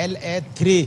LA3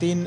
3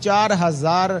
4000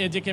AJK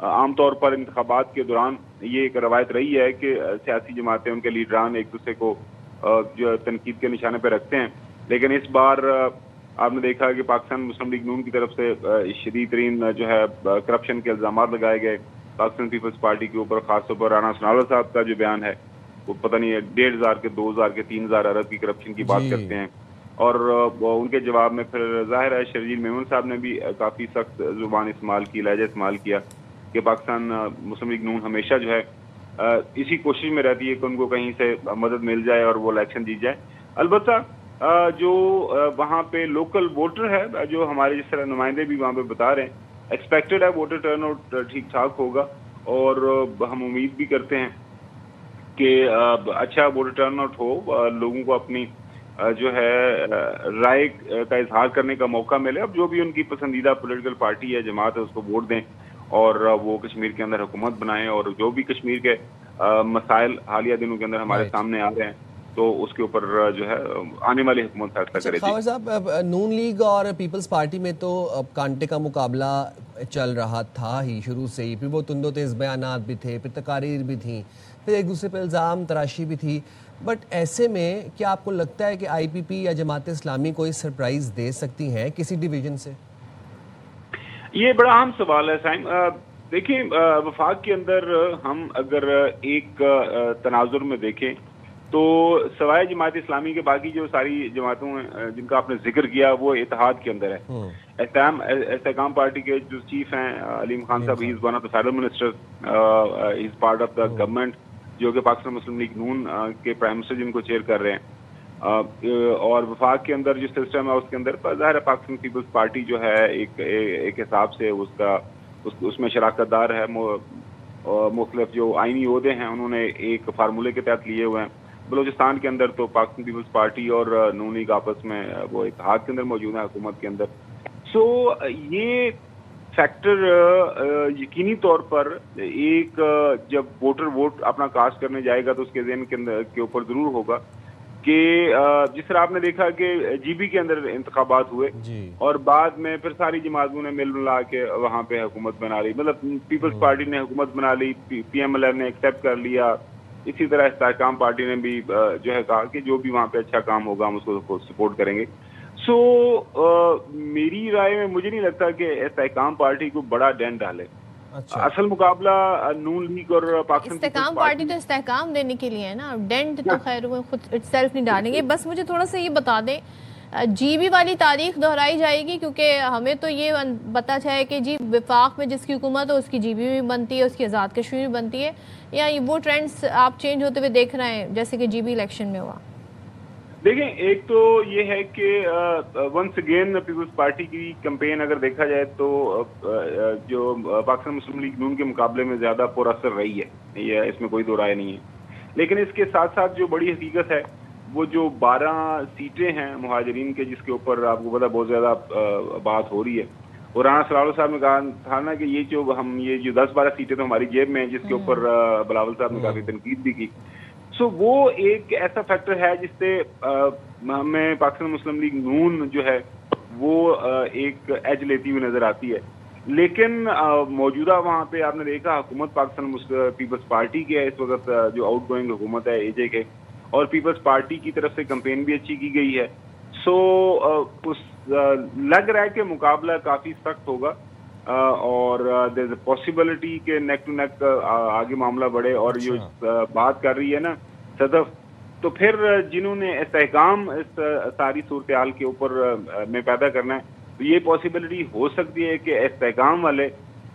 عام طور پر انتخابات کے دوران یہ ایک روایت رہی ہے کہ سیاسی جماعتیں ان کے لیڈران ایک دوسرے کو جو تنقید کے نشانے پہ رکھتے ہیں، لیکن اس بار آپ نے دیکھا کہ پاکستان مسلم لیگ نون کی طرف سے شدید ترین جو ہے کرپشن کے الزامات لگائے گئے پاکستان پیپلز پارٹی کے اوپر، خاص طور پر رانا ثناءاللہ صاحب کا جو بیان ہے وہ پتہ نہیں 1,500 کے 2,000 کے 3,000 ارب کی کرپشن کی بات کرتے ہیں، اور ان کے جواب میں پھر ظاہر ہے شرجیل میمون صاحب نے بھی کافی سخت زبان استعمال کی، لہجہ استعمال کیا کہ پاکستان مسلم لیگ نون ہمیشہ جو ہے اسی کوشش میں رہتی ہے کہ ان کو کہیں سے مدد مل جائے اور وہ الیکشن جیت جائے۔ البتہ جو وہاں پہ لوکل ووٹر ہے، جو ہمارے جس طرح نمائندے بھی وہاں پہ بتا رہے ہیں، ایکسپیکٹڈ ہے ووٹر ٹرن آؤٹ ٹھیک ٹھاک ہوگا، اور ہم امید بھی کرتے ہیں کہ اچھا ووٹر ٹرن آؤٹ ہو، لوگوں کو اپنی جو ہے رائے کا اظہار کرنے کا موقع ملے، اب جو بھی ان کی پسندیدہ پولیٹیکل پارٹی ہے، جماعت ہے، اس کو ووٹ دیں اور وہ کشمیر کے اندر حکومت بنائیں، اور جو بھی کشمیر کے مسائل حالیہ دنوں کے اندر ہمارے سامنے آ رہے ہیں تو اس کے اوپر جو ہے آنے والی حکومت فیصلہ کرے۔ خاور صاحب، نون لیگ اور پیپلز پارٹی میں تو کانٹے کا مقابلہ چل رہا تھا ہی شروع سے ہی، پھر وہ تند و تیز بیانات بھی تھے، پھر تقاریر بھی تھیں، پھر ایک دوسرے پہ الزام تراشی بھی تھی، بٹ ایسے میں کیا آپ کو لگتا ہے کہ آئی پی پی یا جماعت اسلامی کوئی سرپرائز دے سکتی ہیں کسی ڈویژن سے؟ یہ بڑا اہم سوال ہے سائم۔ دیکھیں، وفاق کے اندر ہم اگر ایک تناظر میں دیکھیں تو سوائے جماعت اسلامی کے باقی جو ساری جماعتوں ہیں جن کا آپ نے ذکر کیا وہ اتحاد کے اندر ہے۔ استحکام پارٹی کے جو چیف ہیں علیم خان صاحب، he is one of the federal minister, he is part of the government, جو کہ پاکستان مسلم لیگ نون کے پرائم منسٹر جن کو چیئر کر رہے ہیں، اور وفاق کے اندر جو سسٹم ہے اس کے اندر ظاہر ہے پاکستان پیپلز پارٹی جو ہے ایک حساب سے اس میں شراکت دار ہے، مختلف جو آئینی عہدے ہیں انہوں نے ایک فارمولے کے تحت لیے ہوئے ہیں۔ بلوچستان کے اندر تو پاکستان پیپلز پارٹی اور نون لیگ آپس میں وہ اتحاد کے اندر موجود ہے حکومت کے اندر، سو یہ فیکٹر یقینی طور پر ایک جب ووٹر ووٹ اپنا کاسٹ کرنے جائے گا تو اس کے ذہن کے اوپر ضرور ہوگا کہ جس طرح آپ نے دیکھا کہ جی بی کے اندر انتخابات ہوئے اور بعد میں پھر ساری جماعتوں نے مل ملا کے وہاں پہ حکومت بنا لی، مطلب پیپلز پارٹی نے حکومت بنا لی، پی ایم ایل اے نے ایکسیپٹ کر لیا، اسی طرح استحکام پارٹی نے بھی جو ہے کہا کہ جو بھی وہاں پہ اچھا کام ہوگا ہم اس کو سپورٹ کریں گے۔ سو میری رائے میں مجھے نہیں لگتا کہ استحکام پارٹی کو بڑا ڈینٹ ڈالے۔ اصل مقابلہ نون لیگ اور پاکستان استحکام پارٹی تو استحکام دینے کے لیے ہے نا، ڈینٹ تو خیر وہ خود اٹ سیلف نہیں ڈالیں گے۔ بس مجھے تھوڑا سا یہ بتا دیں، جی بی والی تاریخ دہرائی جائے گی؟ کیونکہ ہمیں تو یہ پتا ہے کہ جی وفاق میں جس کی حکومت ہو اس کی جی بی بھی بنتی ہے، اس کی آزاد کشمیر بھی بنتی ہے، یا وہ ٹرینڈز آپ چینج ہوتے ہوئے دیکھ رہے ہیں جیسے کہ جی بی الیکشن میں ہوا؟ دیکھیں، ایک تو یہ ہے کہ ونس اگین پیپلز پارٹی کی کمپین اگر دیکھا جائے تو جو پاکستان مسلم لیگ نون کے مقابلے میں زیادہ پر اثر رہی ہے، یہ اس میں کوئی دو رائے نہیں ہے، لیکن اس کے ساتھ ساتھ جو بڑی حقیقت ہے وہ جو 12 سیٹیں ہیں مہاجرین کے جس کے اوپر آپ کو پتا بہت زیادہ بات ہو رہی ہے، اور رانا ثناءاللہ صاحب نے کہا تھا نا کہ یہ جو 10-12 سیٹیں تو ہماری جیب میں ہیں، جس کے اوپر بلاول صاحب نے کافی تنقید بھی کی۔ سو وہ ایک ایسا فیکٹر ہے جس سے ہمیں پاکستان مسلم لیگ نون جو ہے وہ ایک ایج لیتی ہوئی نظر آتی ہے، لیکن موجودہ وہاں پہ آپ نے دیکھا حکومت پاکستان پیپلز پارٹی کی ہے اس وقت، جو آؤٹ گوئنگ حکومت ہے اے جے کے، اور پیپلز پارٹی کی طرف سے کمپین بھی اچھی کی گئی ہے۔ سو لگ رہا ہے کہ مقابلہ کافی سخت ہوگا، اور دیر از اے پاسبلٹی کہ نیک ٹو نیک آگے معاملہ بڑھے، اور جو بات کر رہی ہے نا صدف، تو پھر جنہوں نے استحکام اس ساری صورتحال کے اوپر میں پیدا کرنا ہے تو یہ پاسبلٹی ہو سکتی ہے کہ استحکام والے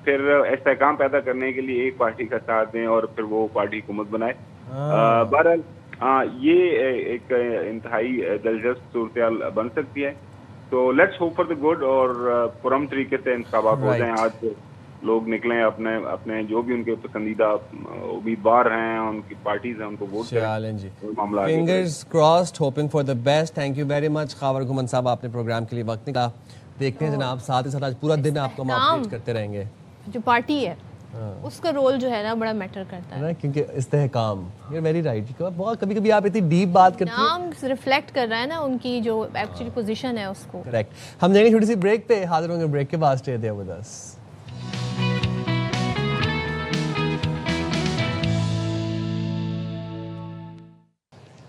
پھر استحکام پیدا کرنے کے لیے ایک پارٹی کا ساتھ دیں اور پھر وہ پارٹی حکومت بنائے۔ بہرحال یہ ایک انتہائی دلچسپ صورتحال بن سکتی ہے، تو let's hope for the good, اور پرم طریقے سے انتخابات ہو جائیں، آج لوگ نکلیں اپنے جو بھی ان کے پسندیدہ امیدوار ہیں، ان کی پارٹیز ہیں، ان کو ووٹ کریں۔ Fingers crossed, hoping for the best. Thank you very much Khawar Ghumman صاحب، آپ نے پروگرام کے لیے وقت نکالا۔ دیکھتے ہیں جناب، ساتھ ہی ساتھ آج پورا دن آپ کو ہم اپڈیٹ کرتے رہیں گے۔ جو پارٹی ہے اس کا رول جو ہے نا بڑا میٹر کرتا ہے، کیونکہ استحکام، یو ویری رائٹ، بہت کبھی کبھی آپ اتنی ڈیپ بات کرتے ہیں، نام ریفلیکٹ کر رہا ہے نا ان کی جو ایکچولی پوزیشن ہے اس کو۔ کریکٹ۔ ہم جائیں گے چھوٹی سی بریک پہ، حاضر ہوں گے بریک کے بعد، اسٹے دیئر ود اس۔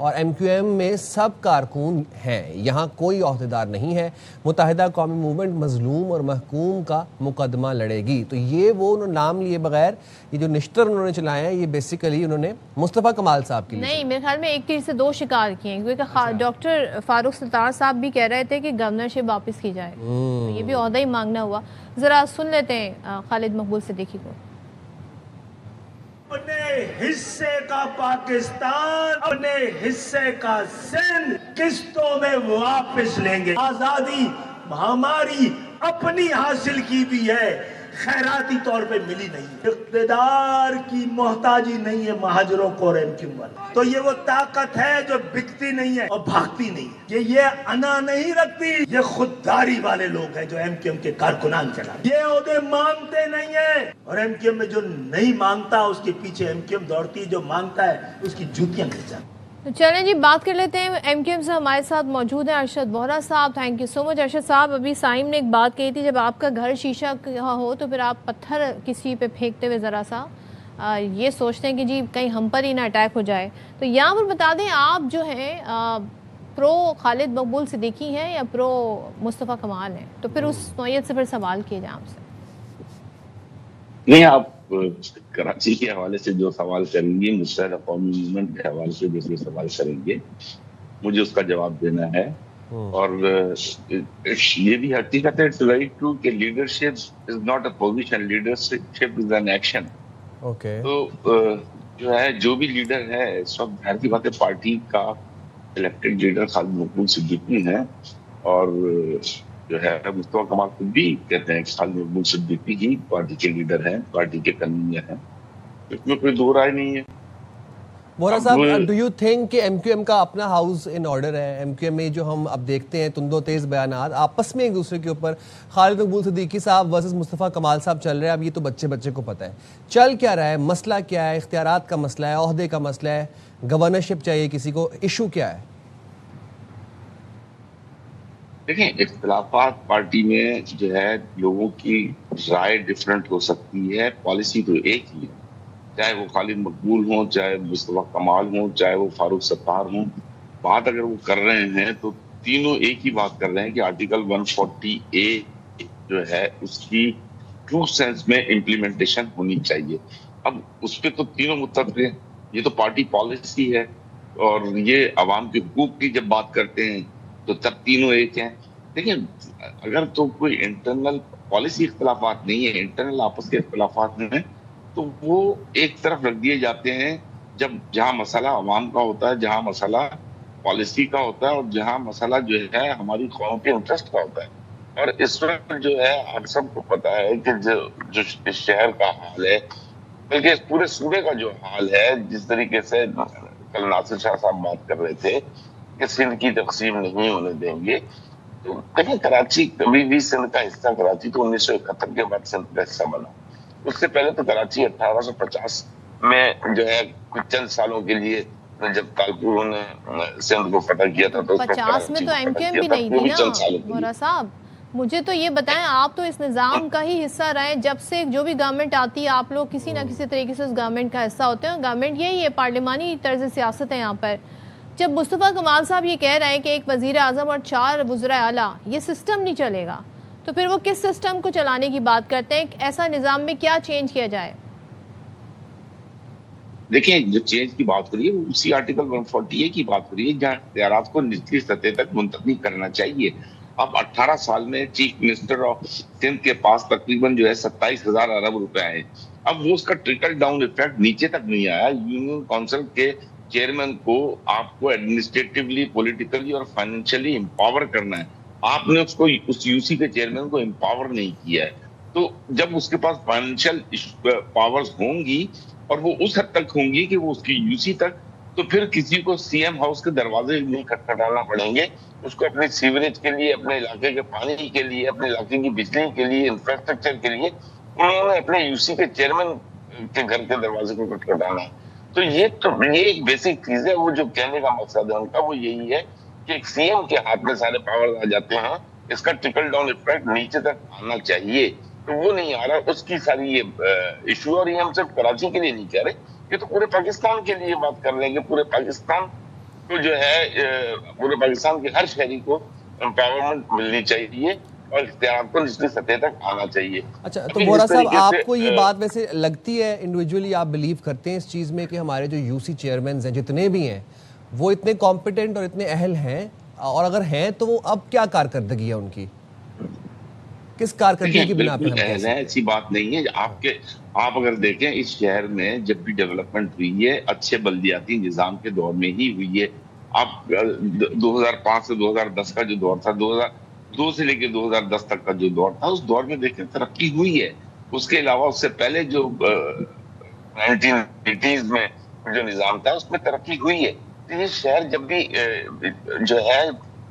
اور MQM میں سب کارکن ہیں, یہاں کوئی عہدیدار نہیں ہے. متحدہ قومی موومنٹ مظلوم اور محکوم کا مقدمہ لڑے گی. تو یہ وہ انہوں نام لیے بغیر یہ جو نشتر انہوں نے چلائے ہیں, یہ بیسیکلی انہوں نے مصطفیٰ کمال صاحب کی نہیں, میرے خیال میں ایک تیر سے دو شکار کیے ہیں, کیونکہ ڈاکٹر فاروق ستار صاحب بھی کہہ رہے تھے کہ گورنرشپ واپس کی جائے, تو یہ بھی عہدہ ہی مانگنا ہوا. ذرا سن لیتے ہیں خالد مقبول صدیقی کو. اپنے حصے کا پاکستان, اپنے حصے کا سندھ قسطوں میں واپس لیں گے. آزادی ہماری اپنی حاصل کی بھی ہے, خیراتی طور پہ ملی نہیں. اقتدار کی محتاجی نہیں ہے مہاجروں کو اور MQM والوں. تو یہ وہ طاقت ہے جو بکتی نہیں ہے اور بھاگتی نہیں ہے. یہ انا نہیں رکھتی, یہ خودداری والے لوگ ہیں جو MQM کے کارکنان چلاتے. یہ عہدے مانگتے نہیں ہیں, اور MQM میں جو نہیں مانگتا اس کے پیچھے MQM دوڑتی, جو مانگتا ہے اس کی جوتیاں کھینچ جاتی. چلیں جی, بات کر لیتے ہیں. MQM سے ہمارے ساتھ موجود ہیں ارشد بوہرا صاحب. تھینک یو سو مچ ارشد صاحب. ابھی سائم نے ایک بات کہی تھی, جب آپ کا گھر شیشہ ہو تو پھر آپ پتھر کسی پہ پھینکتے ہوئے ذرا سا یہ سوچتے ہیں کہ جی کہیں ہم پر ہی نہ اٹیک ہو جائے. تو یہاں پر بتا دیں, آپ جو ہیں پرو خالد مقبول صدیقی ہیں یا پرو مصطفیٰ کمال ہیں, تو پھر اس نوعیت سے پھر سوال کیے جائیں آپ سے. نہیں, آپ کراچی کے حوالے سے جو سوال کریں گے, متحدہ قومی موومنٹ کے حوالے سے جو سوال کریں گے, مجھے اس کا جواب دینا ہے. اور یہ بھی حقیقت ہے کہ leadership is not a position, leadership is an action. تو جو ہے جو بھی لیڈر ہے اس وقت, ظاہر سی بات ہے پارٹی کا الیکٹڈ لیڈر خالد مقبول صدیقی ہیں, اور جو ہے مصطفیٰ کمال خود بھی کہتے ہیں کہ خالد مقبول صدیقی ہی پارٹی کے لیڈر ہیں, پارٹی کے کنوینر ہیں. اس میں کوئی دو رائے نہیں ہے. بوہرا صاحب, ڈو یو تھنک کہ MQM کا اپنا ہاؤس ان آرڈر ہے؟ MQM میں جو ہم اب دیکھتے ہیں تند و تیز بیانات آپس میں ایک دوسرے کے اوپر, خالد مقبول صدیقی صاحب ورسز مصطفیٰ کمال صاحب چل رہے ہیں. اب یہ تو بچے کو پتہ ہے چل کیا رہا ہے, مسئلہ کیا ہے, اختیارات کا مسئلہ ہے, عہدے کا مسئلہ ہے, گورنرشپ چاہیے کسی کو, ایشو کیا ہے؟ دیکھیں, اختلافات پارٹی میں جو ہے لوگوں کی رائے ڈفرنٹ ہو سکتی ہے, پالیسی تو ایک ہی ہے. چاہے وہ خالد مقبول ہوں, چاہے مصطفیٰ کمال ہوں, چاہے وہ فاروق ستار ہوں, بات اگر وہ کر رہے ہیں تو تینوں ایک ہی بات کر رہے ہیں کہ آرٹیکل 140A جو ہے اس کی ٹرو سینس میں امپلیمنٹیشن ہونی چاہیے. اب اس پہ تو تینوں متفق ہیں. یہ تو پارٹی پالیسی ہے, اور یہ عوام کے حقوق کی جب بات کرتے ہیں تو تب تینوں ایک ہیں. دیکھیں, اگر تو کوئی انٹرنل پالیسی اختلافات نہیں ہے, انٹرنل آپس کے اختلافات ہیں, تو وہ ایک طرف رکھ دیے جاتے ہیں. جب جہاں مسئلہ عوام کا ہوتا ہے, جہاں مسئلہ پالیسی کا ہوتا ہے, اور جہاں مسئلہ جو ہے ہماری قوم کے انٹرسٹ کا ہوتا ہے. اور اس وقت جو ہے آپ سب کو پتا ہے کہ جو اس شہر کا حال ہے, بلکہ اس پورے صوبے کا جو حال ہے, جس طریقے سے کل ناصر شاہ صاحب بات کر رہے تھے کہ سندھ کی تقسیم نہیں ہونے دیں گے, تو کہیں کراچی کبھی بھی سندھ کا حصہ, کراچی تو 1971 کے بعد سندھ کا حصہ بنا. اس سے پہلے تو کراچی 1850 میں جو ہے کچھ چند سالوں کے لیے جب تالپوروں نے سندھ کو فتح کیا تھا, تو 50 میں تو MQM بھی نہیں تھی نا بوہرا صاحب. مجھے تو یہ بتائیں, آپ تو اس نظام کا ہی حصہ رہے, جب سے جو بھی گورنمنٹ آتی ہے آپ لوگ کسی نہ کسی طریقے سے اس گورنمنٹ کا حصہ ہوتے ہیں. گورنمنٹ یہی ہے, پارلیمانی طرز سیاست ہے یہاں پر. جب مصطفیٰ کمال صاحب یہ کہہ رہے ہیں کہ ایک وزیر اعظم اور 4 وزراء اعلیٰ, یہ سسٹم نہیں چلے گا, تو پھر وہ کس سسٹم کو چلانے کی بات کرتے ہیں؟ ایسا نظام میں کیا چینج کیا جائے؟ دیکھیں, جو چینج کی بات کریے وہ اسی آرٹیکل 140A کی بات کریے, جہاں اختیارات کو نچلی سطح تک منتقل کرنا چاہیے. اب 18 سال میں چیف منسٹر آف سندھ کے پاس تقریباً جو ہے 27,000 ارب روپے آئے. اب وہ اس کا ٹرکل ڈاؤن ایفیکٹ نیچے تک نہیں آیا. یونین کونسل کے چیئرمین کو آپ کو ایڈمنسٹریٹولی, پولیٹیکلی اور فائنینشلی امپاور کرنا ہے. آپ نے اس کو, اس UC کے چیئرمین کو امپاور نہیں کیا ہے. تو جب اس کے پاس فائنینشیل پاورز ہوں گی, اور وہ اس حد تک ہوں گی کہ وہ اس کی UC تک, تو پھر کسی کو CM ہاؤس کے دروازے نہیں کھٹکھٹانا پڑیں گے. اس کو اپنے سیوریج کے لیے, اپنے علاقے کے پانی کے لیے, اپنے علاقے کی بجلی کے لیے, انفراسٹرکچر کے لیے انہوں نے اپنے UC کے چیئرمین کے گھر کے دروازے کو کھٹکھٹانا ہے. تو یہ ایک بیسک چیز ہے. وہ جو کہنے کا مقصد ہے ان کا وہ یہی ہے کہ ایک CM کے ہاتھ میں سارے پاور آ جاتے ہیں, اس کا ٹرکل ڈاؤن ایفیکٹ نیچے تک آنا چاہیے, تو وہ نہیں آ رہا. اس کی ساری یہ ایشو, اور یہ ہم صرف کراچی کے لیے نہیں کہہ رہے, یہ تو پورے پاکستان کے لیے بات کر رہے ہیں کہ پورے پاکستان تو جو ہے پورے پاکستان کے ہر شہری کو امپاورمنٹ ملنی چاہیے اور اختیارات کو نچلی سطح تک آنا چاہیے. اچھا تو وورا صاحب آپ کو یہ بات ویسے لگتی ہے انڈیویجولی آپ بلیو کرتے ہیں اس چیز میں کہ ہمارے جو یو سی چیئرمینز ہیں جتنے بھی ہیں وہ اتنے کمپیٹنٹ اور اتنے اہل ہیں, اور اگر ہیں تو وہ اب کیا کارکردگی ہے ان کی, کس کارکردگی کی بنا پہ ہم کہہ سکتے ہیں؟ ایسی بات نہیں ہے. آپ اگر دیکھیں اس شہر میں جب بھی ڈیولپمنٹ ہوئی ہے اچھے بلدیاتی نظام کے دور میں ہی ہوئی ہے. آپ 2005 سے 2010 کا جو دور تھا, 2002 سے لے کے 2010 تک کا جو دور تھا, اس دور میں دیکھیں ترقی ہوئی ہے. اس کے علاوہ اس سے پہلے جو 1980s میں جو نظام تھا اس میں ترقی ہوئی ہے. یہ شہر جب بھی جو ہے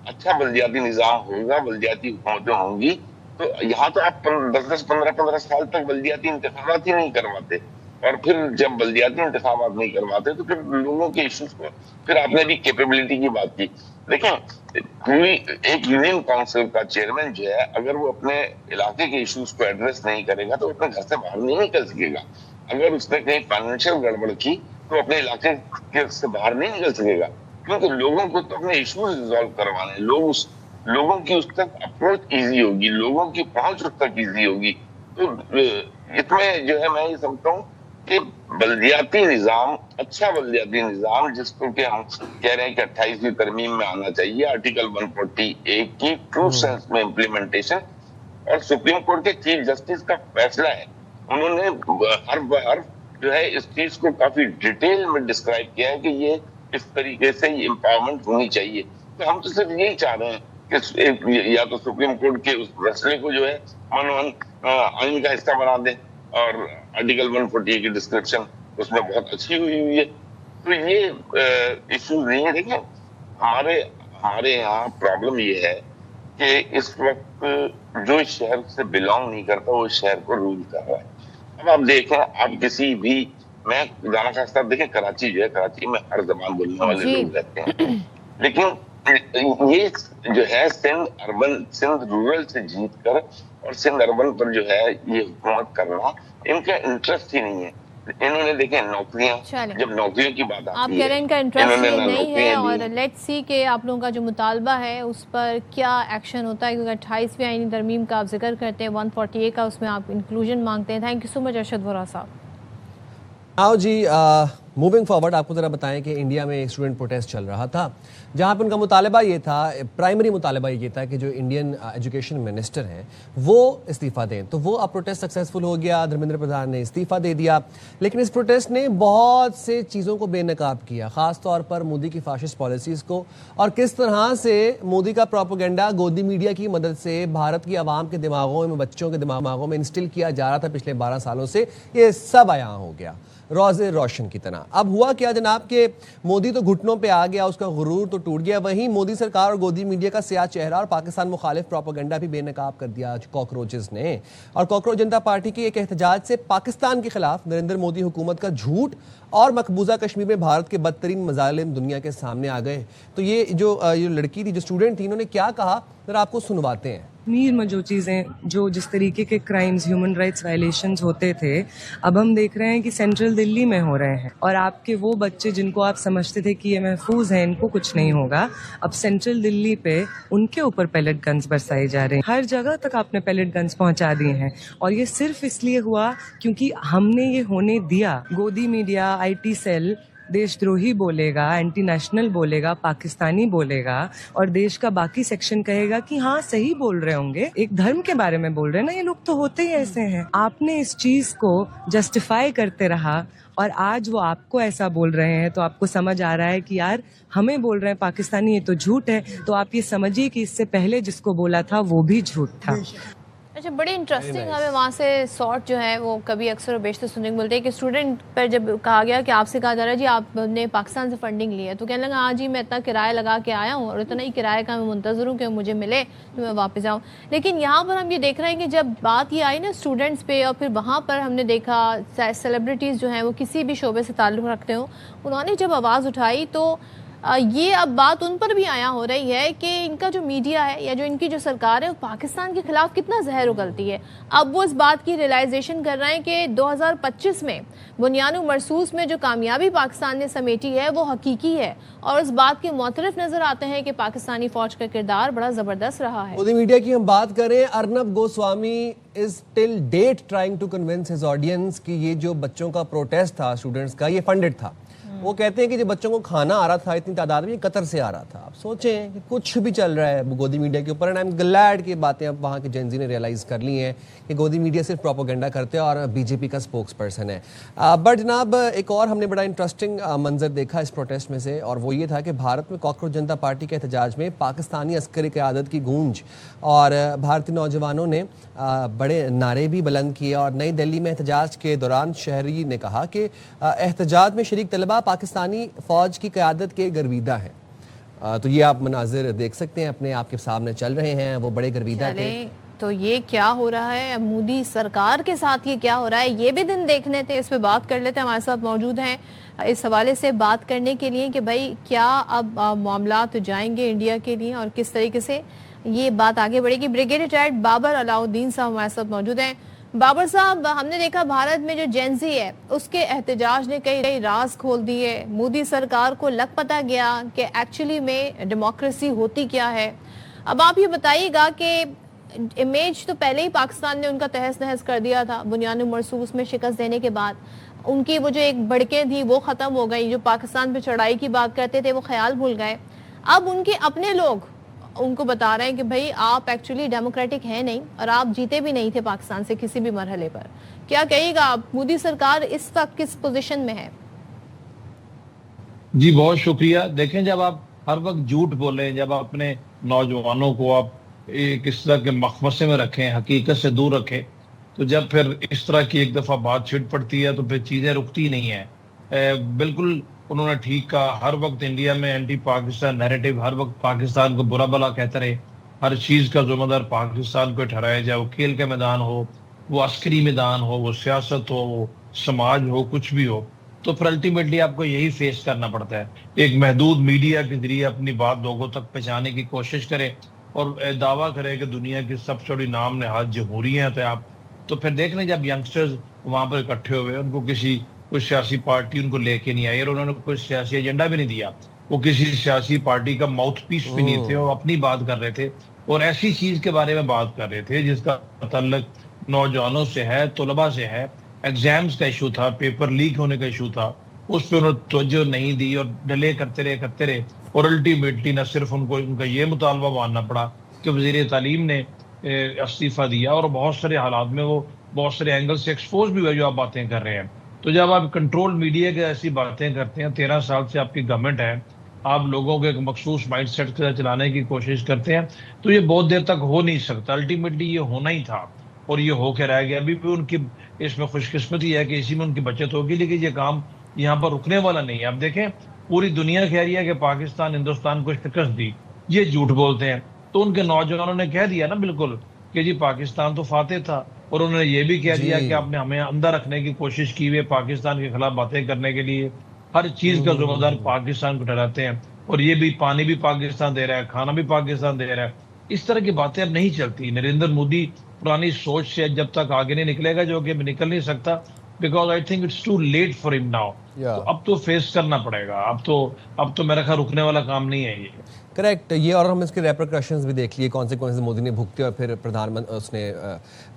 اچھا بلدیاتی نظام ہوگا, بلدیاتی حکومتیں ہوں گی, تو یہاں تو آپ 10-15 سال تک بلدیاتی انتخابات ہی نہیں کرواتے, اور پھر جب بلدیاتی انتخابات نہیں کرواتے تو پھر لوگوں کے ایشوز کو, پھر آپ نے بھی کیپیبلٹی کی بات کی. دیکھیں ایک یونین کاؤنسل کا چیئرمین جو ہے اگر وہ اپنے علاقے کے ایشوز کو ایڈریس نہیں کرے گا تو اپنے گھر سے باہر نہیں نکل سکے گا. اگر اس نے کہیں فائنینشیل گڑبڑ کی تو اپنے علاقے سے باہر نہیں نکل سکے گا, کیونکہ لوگوں کو تو اپنے ایشوز ریزالو کروانے, لوگوں کی اس تک اپروچ ایزی ہوگی, لوگوں کی پہنچ اس تک ایزی ہوگی. تو اس میں جو ہے میں یہ سمجھتا ہوں کہ بلدیاتی نظام, اچھا بلدیاتی نظام جس کو کہ ہم کہہ رہے ہیں کہ 28ویں ترمیم میں آنا چاہیے, آرٹیکل 140A کی ٹرو سینس میں امپلیمنٹیشن, اور سپریم کورٹ کے چیف جسٹس کا فیصلہ ہے, انہوں نے ہر بار جو ہے اس چیز کو کافی ڈیٹیل میں ڈسکرائب کیا ہے کہ یہ اس طریقے سے یہ امپاورمنٹ ہونی چاہیے. تو ہم تو صرف یہی چاہ رہے ہیں کہ یا تو سپریم کورٹ کے اس فیصلے کو جو ہے آئین کا حصہ بنا دیں, اور آرٹیکل 140 کی ڈسکرپشن اس میں بہت اچھی ہوئی ہے. تو یہ ایشوز نہیں ہے. دیکھیں ہمارے یہاں پرابلم یہ ہے کہ اس وقت جو اس شہر سے بلانگ نہیں کرتا وہ اس شہر کو رول کر رہا ہے. اب آپ دیکھیں, آپ کسی بھی, میں جانا خاص دیکھیں کراچی جو ہے, کراچی میں ہر زبان بولنے والے لوگ رہتے ہیں, لیکن یہ جو ہے سندھ رورل سے جیت کر اور سندھ اربن پر جو ہے یہ حکومت کرنا ان کا انٹرسٹ ہی نہیں ہے. انہوں نے دیکھیں نوکریاں, جب نوکریوں کی بات آپ کہہ رہے ہیں ان کا انٹرسٹ نہیں ہے, اور لیٹس سی کہ آپ لوگوں کا جو مطالبہ ہے اس پر کیا ایکشن ہوتا ہے, کیونکہ 28ویں آئینی ترمیم کا آپ ذکر کرتے ہیں, 140A کا اس میں آپ انکلوژن مانگتے ہیں. تھینک یو سو مچ ارشد وورا صاحب. آؤ جی موونگ فارورڈ آپ کو ذرا بتائیں کہ انڈیا میں ایک اسٹوڈنٹ پروٹیسٹ چل رہا تھا جہاں پہ ان کا مطالبہ یہ تھا, پرائمری مطالبہ یہ تھا کہ جو انڈین ایجوکیشن منسٹر ہیں وہ استعفیٰ دیں. تو وہ اب پروٹیسٹ سکسیزفل ہو گیا, دھرمیندر پردھان نے استعفیٰ دے دیا, لیکن اس پروٹیسٹ نے بہت سے چیزوں کو بے نقاب کیا, خاص طور پر مودی کی فاشسٹ پالیسیز کو, اور کس طرح سے مودی کا پروپیگنڈا گودی میڈیا کی مدد سے بھارت کی عوام کے دماغوں میں, بچوں کے دماغوں میں انسٹل کیا جا رہا تھا پچھلے 12 سالوں سے. یہ سب عیاں ہو گیا روز روشن کی طرح. اب ہوا کیا جناب کہ مودی تو گھٹنوں پہ آ گیا, اس کا غرور تو ٹوٹ گیا, وہیں مودی سرکار اور گودی میڈیا کا سیاہ چہرہ اور پاکستان مخالف پروپیگنڈا بھی بے نقاب کر دیا کاکروچز نے. اور کاکروچ جنتا پارٹی کے ایک احتجاج سے پاکستان کے خلاف نریندر مودی حکومت کا جھوٹ اور مقبوضہ کشمیر میں بھارت کے بدترین مظالم دنیا کے سامنے آ گئے. تو یہ جو لڑکی تھی, جو اسٹوڈنٹ تھی, انہوں نے کیا کہا ذرا آپ کو سنواتے ہیں. کشمیر میں جو چیزیں, جو جس طریقے کے کرائمز, ہیومن رائٹس وائلیشنز ہوتے تھے, اب ہم دیکھ رہے ہیں کہ سینٹرل دلی میں ہو رہے ہیں. اور آپ کے وہ بچے جن کو آپ سمجھتے تھے کہ یہ محفوظ ہیں, ان کو کچھ نہیں ہوگا, اب سینٹرل دلی پہ ان کے اوپر پیلٹ گنز برسائے جا رہے ہیں. ہر جگہ تک آپ نے پیلٹ گنز پہنچا دیے ہیں, اور یہ صرف اس لیے ہوا کیونکہ ہم نے یہ ہونے دیا. گودی میڈیا, IT سیل دیش دروہی بولے گا, اینٹی نیشنل بولے گا, پاکستانی بولے گا, اور دیش کا باقی سیکشن کہے گا کہ ہاں صحیح بول رہے ہوں گے, ایک دھرم کے بارے میں بول رہے ہیں نا, یہ لوگ تو ہوتے ہی ایسے ہیں. آپ نے اس چیز کو جسٹیفائی کرتے رہا, اور آج وہ آپ کو ایسا بول رہے ہیں تو آپ کو سمجھ آ رہا ہے کہ یار ہمیں بول رہے ہیں پاکستانی, یہ تو جھوٹ ہے. تو آپ یہ سمجھیے کہ اس سے پہلے جس کو بولا تھا وہ بھی جھوٹ تھا. اچھا, بڑی انٹرسٹنگ ہمیں وہاں سے سارٹ جو ہے وہ کبھی اکثر و بیشتر سننے کو ملتے ہیں کہ اسٹوڈنٹ پر جب کہا گیا کہ آپ سے کہا جا رہا ہے جی آپ نے پاکستان سے فنڈنگ لی ہے, تو کہنے لگا ہاں جی میں اتنا کرایہ لگا کے آیا ہوں اور اتنا ہی کرایہ کا میں منتظر ہوں کہ مجھے ملے تو میں واپس آؤں. لیکن یہاں پر ہم یہ دیکھ رہے ہیں کہ جب بات یہ آئی نا اسٹوڈنٹس پہ, اور پھر وہاں پر ہم نے دیکھا سیلیبریٹیز جو ہیں وہ کسی بھی شعبے سے تعلق رکھتے ہوں, انہوں نے جب آواز اٹھائی تو یہ اب بات ان پر بھی آیا ہو رہی ہے کہ ان کا جو میڈیا ہے یا جو ان کی جو سرکار ہے وہ پاکستان کے خلاف کتنا زہر اگلتی ہے. اب وہ اس بات کی ریلائزیشن کر رہے ہیں کہ 2025 میں بنیان و مرصوص میں جو کامیابی پاکستان نے سمیٹی ہے وہ حقیقی ہے, اور اس بات کے معترف نظر آتے ہیں کہ پاکستانی فوج کا کردار بڑا زبردست رہا ہے. مودی میڈیا کی ہم بات کریں, Arnab Goswami is till date trying to convince his audience کہ یہ جو بچوں کا پروٹیسٹ تھا اسٹوڈنٹس کا یہ فنڈڈ تھا. وہ کہتے ہیں کہ جب بچوں کو کھانا آ رہا تھا اتنی تعداد میں, یہ قطر سے آ رہا تھا. آپ سوچیں کہ کچھ بھی چل رہا ہے گودی میڈیا کے اوپر, اینڈ آئی ایم گلیڈ کہ باتیں اب وہاں کے جنزی نے ریئلائز کر لی ہیں کہ گودی میڈیا صرف پروپیگنڈا کرتے ہیں اور بی جے پی کا اسپوکس پرسن ہے. بٹ جناب ایک اور ہم نے بڑا انٹرسٹنگ منظر دیکھا اس پروٹیسٹ میں سے, اور وہ یہ تھا کہ بھارت میں کاکروچ جنتا پارٹی کے احتجاج میں پاکستانی عسکری قیادت کی گونج, اور بھارتی نوجوانوں نے بڑے نعرے بھی بلند کیے. اور نئی دہلی میں احتجاج کے دوران شہری نے کہا کہ احتجاج میں شریک طلبہ پاکستانی فوج کی قیادت کے گرویدہ ہیں. تو یہ آپ مناظر دیکھ سکتے ہیں, اپنے آپ کے سامنے چل رہے ہیں, وہ بڑے گرویدہ تھے. تو یہ کیا ہو رہا ہے مودی سرکار کے ساتھ, یہ کیا ہو رہا ہے, یہ بھی دن دیکھنے تھے. اس پہ بات کر لیتے ہیں, ہمارے ساتھ موجود ہیں اس حوالے سے بات کرنے کے لیے کہ بھائی کیا اب معاملات جائیں گے انڈیا کے لیے اور کس طریقے سے یہ بات آگے بڑھے گی. بریگیڈیئر ریٹائرڈ بابر علاؤالدین صاحب ہمارے ساتھ موجود ہیں. بابر صاحب, ہم نے دیکھا بھارت میں جو جینزی ہے اس کے احتجاج نے کئی راز کھول دیے. مودی سرکار کو لگ پتا گیا کہ ایکچولی میں ڈیموکریسی ہوتی کیا ہے. اب آپ یہ بتائیے گا کہ امیج تو پہلے ہی پاکستان نے ان کا تہس نہس کر دیا تھا بنیان مرصوص میں شکست دینے کے بعد. ان کی وہ جو ایک بڑکیں تھیں وہ ختم ہو گئی, جو پاکستان پہ چڑھائی کی بات کرتے تھے وہ خیال بھول گئے. اب ان کے اپنے لوگ ان کو بتا رہے ہیں کہ بھئی آپ ایکچولی ڈیموکریٹک ہیں نہیں, اور آپ جیتے بھی نہیں تھے پاکستان سے کسی بھی مرحلے پر. کیا کہیے گا آپ, مودی سرکار اس وقت کس پوزیشن میں ہے؟ جی بہت شکریہ. دیکھیں جب آپ ہر وقت جھوٹ بولیں, جب آپ اپنے نوجوانوں کو آپ کس طرح کے مخمصے میں رکھیں, حقیقت سے دور رکھیں, تو جب پھر اس طرح کی ایک دفعہ بات چھڑ پڑتی ہے تو پھر چیزیں رکتی نہیں ہیں. بالکل انہوں نے ٹھیک کہا, ہر وقت انڈیا میں اینٹی پاکستان نیریٹو, ہر وقت پاکستان کو برا بلا کہتے رہے, ہر چیز کا ذمہ دار پاکستان کو ٹھہرایا جائے, وہ کھیل کا میدان ہو, وہ عسکری میدان ہو, وہ سیاست ہو, وہ سماج ہو, کچھ بھی ہو. تو پھر الٹیمیٹلی آپ کو یہی فیس کرنا پڑتا ہے. ایک محدود میڈیا کے ذریعے اپنی بات لوگوں تک پہنچانے کی کوشش کرے اور دعویٰ کرے کہ دنیا کی سب سے بڑی نام نہاد جمہوریت ہے آپ. تو پھر دیکھ لیں جب ینگسٹرز وہاں پر اکٹھے ہوئے, ان کو کوئی سیاسی پارٹی ان کو لے کے نہیں آئی, اور انہوں نے کوئی سیاسی ایجنڈا بھی نہیں دیا, وہ کسی سیاسی پارٹی کا ماؤتھ پیس بھی نہیں تھے, وہ اپنی بات کر رہے تھے اور ایسی چیز کے بارے میں بات کر رہے تھے جس کا تعلق نوجوانوں سے ہے, طلباء سے ہے. ایگزامز کا ایشو تھا, پیپر لیک ہونے کا ایشو تھا, اس پہ انہوں نے توجہ نہیں دی اور ڈیلے کرتے رہے, اور الٹیمیٹلی نہ صرف ان کو ان کا یہ مطالبہ ماننا پڑا کہ وزیر تعلیم نے استعفیٰ دیا, اور بہت سارے حالات میں وہ بہت سارے اینگل سے ایکسپوز بھی ہوئے جو آپ باتیں کر رہے ہیں. تو جب آپ کنٹرول میڈیا کے ایسی باتیں کرتے ہیں, 13 سال سے آپ کی گورنمنٹ ہے, آپ لوگوں کو ایک مخصوص مائنڈ سیٹ کے ساتھ چلانے کی کوشش کرتے ہیں, تو یہ بہت دیر تک ہو نہیں سکتا. الٹیمیٹلی یہ ہونا ہی تھا اور یہ ہو کے رہ گیا. ابھی بھی ان کی اس میں خوش قسمتی ہے کہ اسی میں ان کی بچت ہوگی, لیکن یہ کام یہاں پر رکنے والا نہیں ہے. اب دیکھیں پوری دنیا کہہ رہی ہے کہ پاکستان ہندوستان کو شکست دی, یہ جھوٹ بولتے ہیں. تو ان کے نوجوانوں نے کہہ دیا نا بالکل کہ جی پاکستان تو فاتح تھا, اور انہوں نے یہ بھی کہہ دیا کہ آپ نے ہمیں اندر رکھنے کی کوشش کی ہوئی پاکستان کے خلاف باتیں کرنے کے لیے. ہر چیز کا ذمہ دار پاکستان کو ٹھہراتے ہیں, اور یہ بھی پانی بھی پاکستان دے رہا ہے, کھانا بھی پاکستان دے رہا ہے. اس طرح کی باتیں اب نہیں چلتی. نریندر مودی پرانی سوچ سے جب تک آگے نہیں نکلے گا, جو کہ نکل نہیں سکتا, because I think it's too late for ہم ناؤ. تو اب تو فیس کرنا پڑے گا. اب تو میرا خیال رکنے والا کام نہیں ہے یہ. کریکٹ. یہ اور ہم اس کے ریپرکشنز بھی دیکھ لیے, کانسیکوینسز مودی نے بھگتے, اور پھر اس نے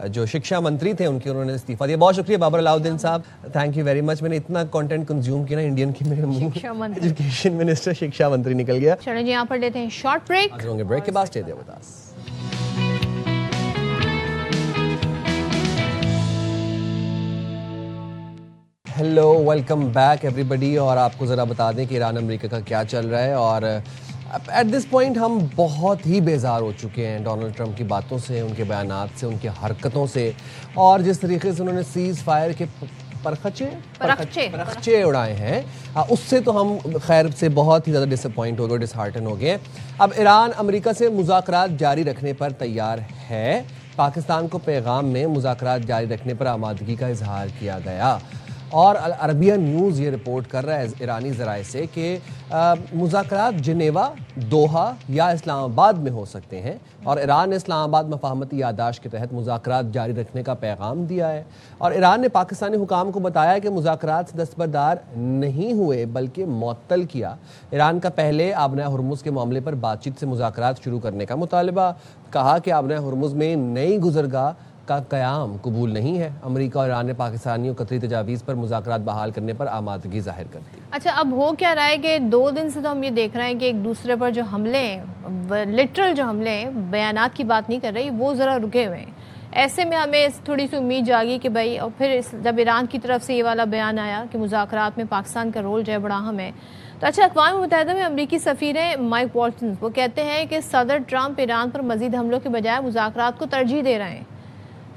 جو شکشا منتری تھے انہوں نے استعفیٰ دیا. بہت شکریہ بابر علاؤالدین صاحب, تھینک یو ویری مچ. میں نے اتنا کنٹینٹ کنزیوم کیا نا انڈین کی, میرے منہ ایجوکیشن منسٹر شکشا منتری نکل گیا. چلیں جی یہاں پر لیتے ہیں شارٹ بریک. حاضر ہوں گے بریک کے بعد. Stay there with us. Hello, welcome back everybody. اور آپ کو ذرا بتا دیں کہ ایران امریکہ کا کیا چل رہا ہے, اور ایٹ دس پوائنٹ ہم بہت ہی بیزار ہو چکے ہیں ڈونلڈ ٹرمپ کی باتوں سے, ان کے بیانات سے, ان کی حرکتوں سے, اور جس طریقے سے انہوں نے سیز فائر کے پرخچے اڑائے ہیں, اس سے تو ہم خیر سے بہت ہی زیادہ ڈس اپوائنٹ ہو گئے, ڈس ہارٹن ہو گئے. اب ایران امریکہ سے مذاکرات جاری رکھنے پر تیار ہے. پاکستان کو پیغام میں مذاکرات جاری رکھنے پر آمادگی کا اظہار کیا گیا. اور العربیہ نیوز یہ رپورٹ کر رہا ہے ایرانی ذرائع سے کہ مذاکرات جنیوا، دوحہ یا اسلام آباد میں ہو سکتے ہیں، اور ایران نے اسلام آباد مفاہمتی یادداشت کے تحت مذاکرات جاری رکھنے کا پیغام دیا ہے، اور ایران نے پاکستانی حکام کو بتایا کہ مذاکرات سے دستبردار نہیں ہوئے بلکہ معطل کیا۔ ایران کا پہلے آبنۂ ہرمز کے معاملے پر بات چیت سے مذاکرات شروع کرنے کا مطالبہ، کہا کہ آبنۂ ہرمز میں نئی گزرگاہ کا قیام قبول نہیں ہے۔ امریکہ اور ایران نے پاکستانیوں قطری تجاویز پر مذاکرات بحال کرنے پر آمادگی ظاہر کر دی۔ اچھا، اب ہو کیا رہا ہے کہ 2 دن سے تو ہم یہ دیکھ رہے ہیں کہ ایک دوسرے پر جو حملے ہیں، لٹرل جو حملے ہیں، بیانات کی بات نہیں کر رہی، وہ ذرا رکے ہوئے ہیں۔ ایسے میں ہمیں تھوڑی سی امید جاگی کہ بھائی، اور پھر جب ایران کی طرف سے یہ والا بیان آیا کہ مذاکرات میں پاکستان کا رول جو ہے بڑا اہم ہے، تو اچھا، اقوام متحدہ میں امریکی سفیر ہیں مائک والٹن، وہ کہتے ہیں کہ صدر ٹرمپ ایران پر مزید حملوں کے بجائے مذاکرات کو ترجیح دے رہے ہیں۔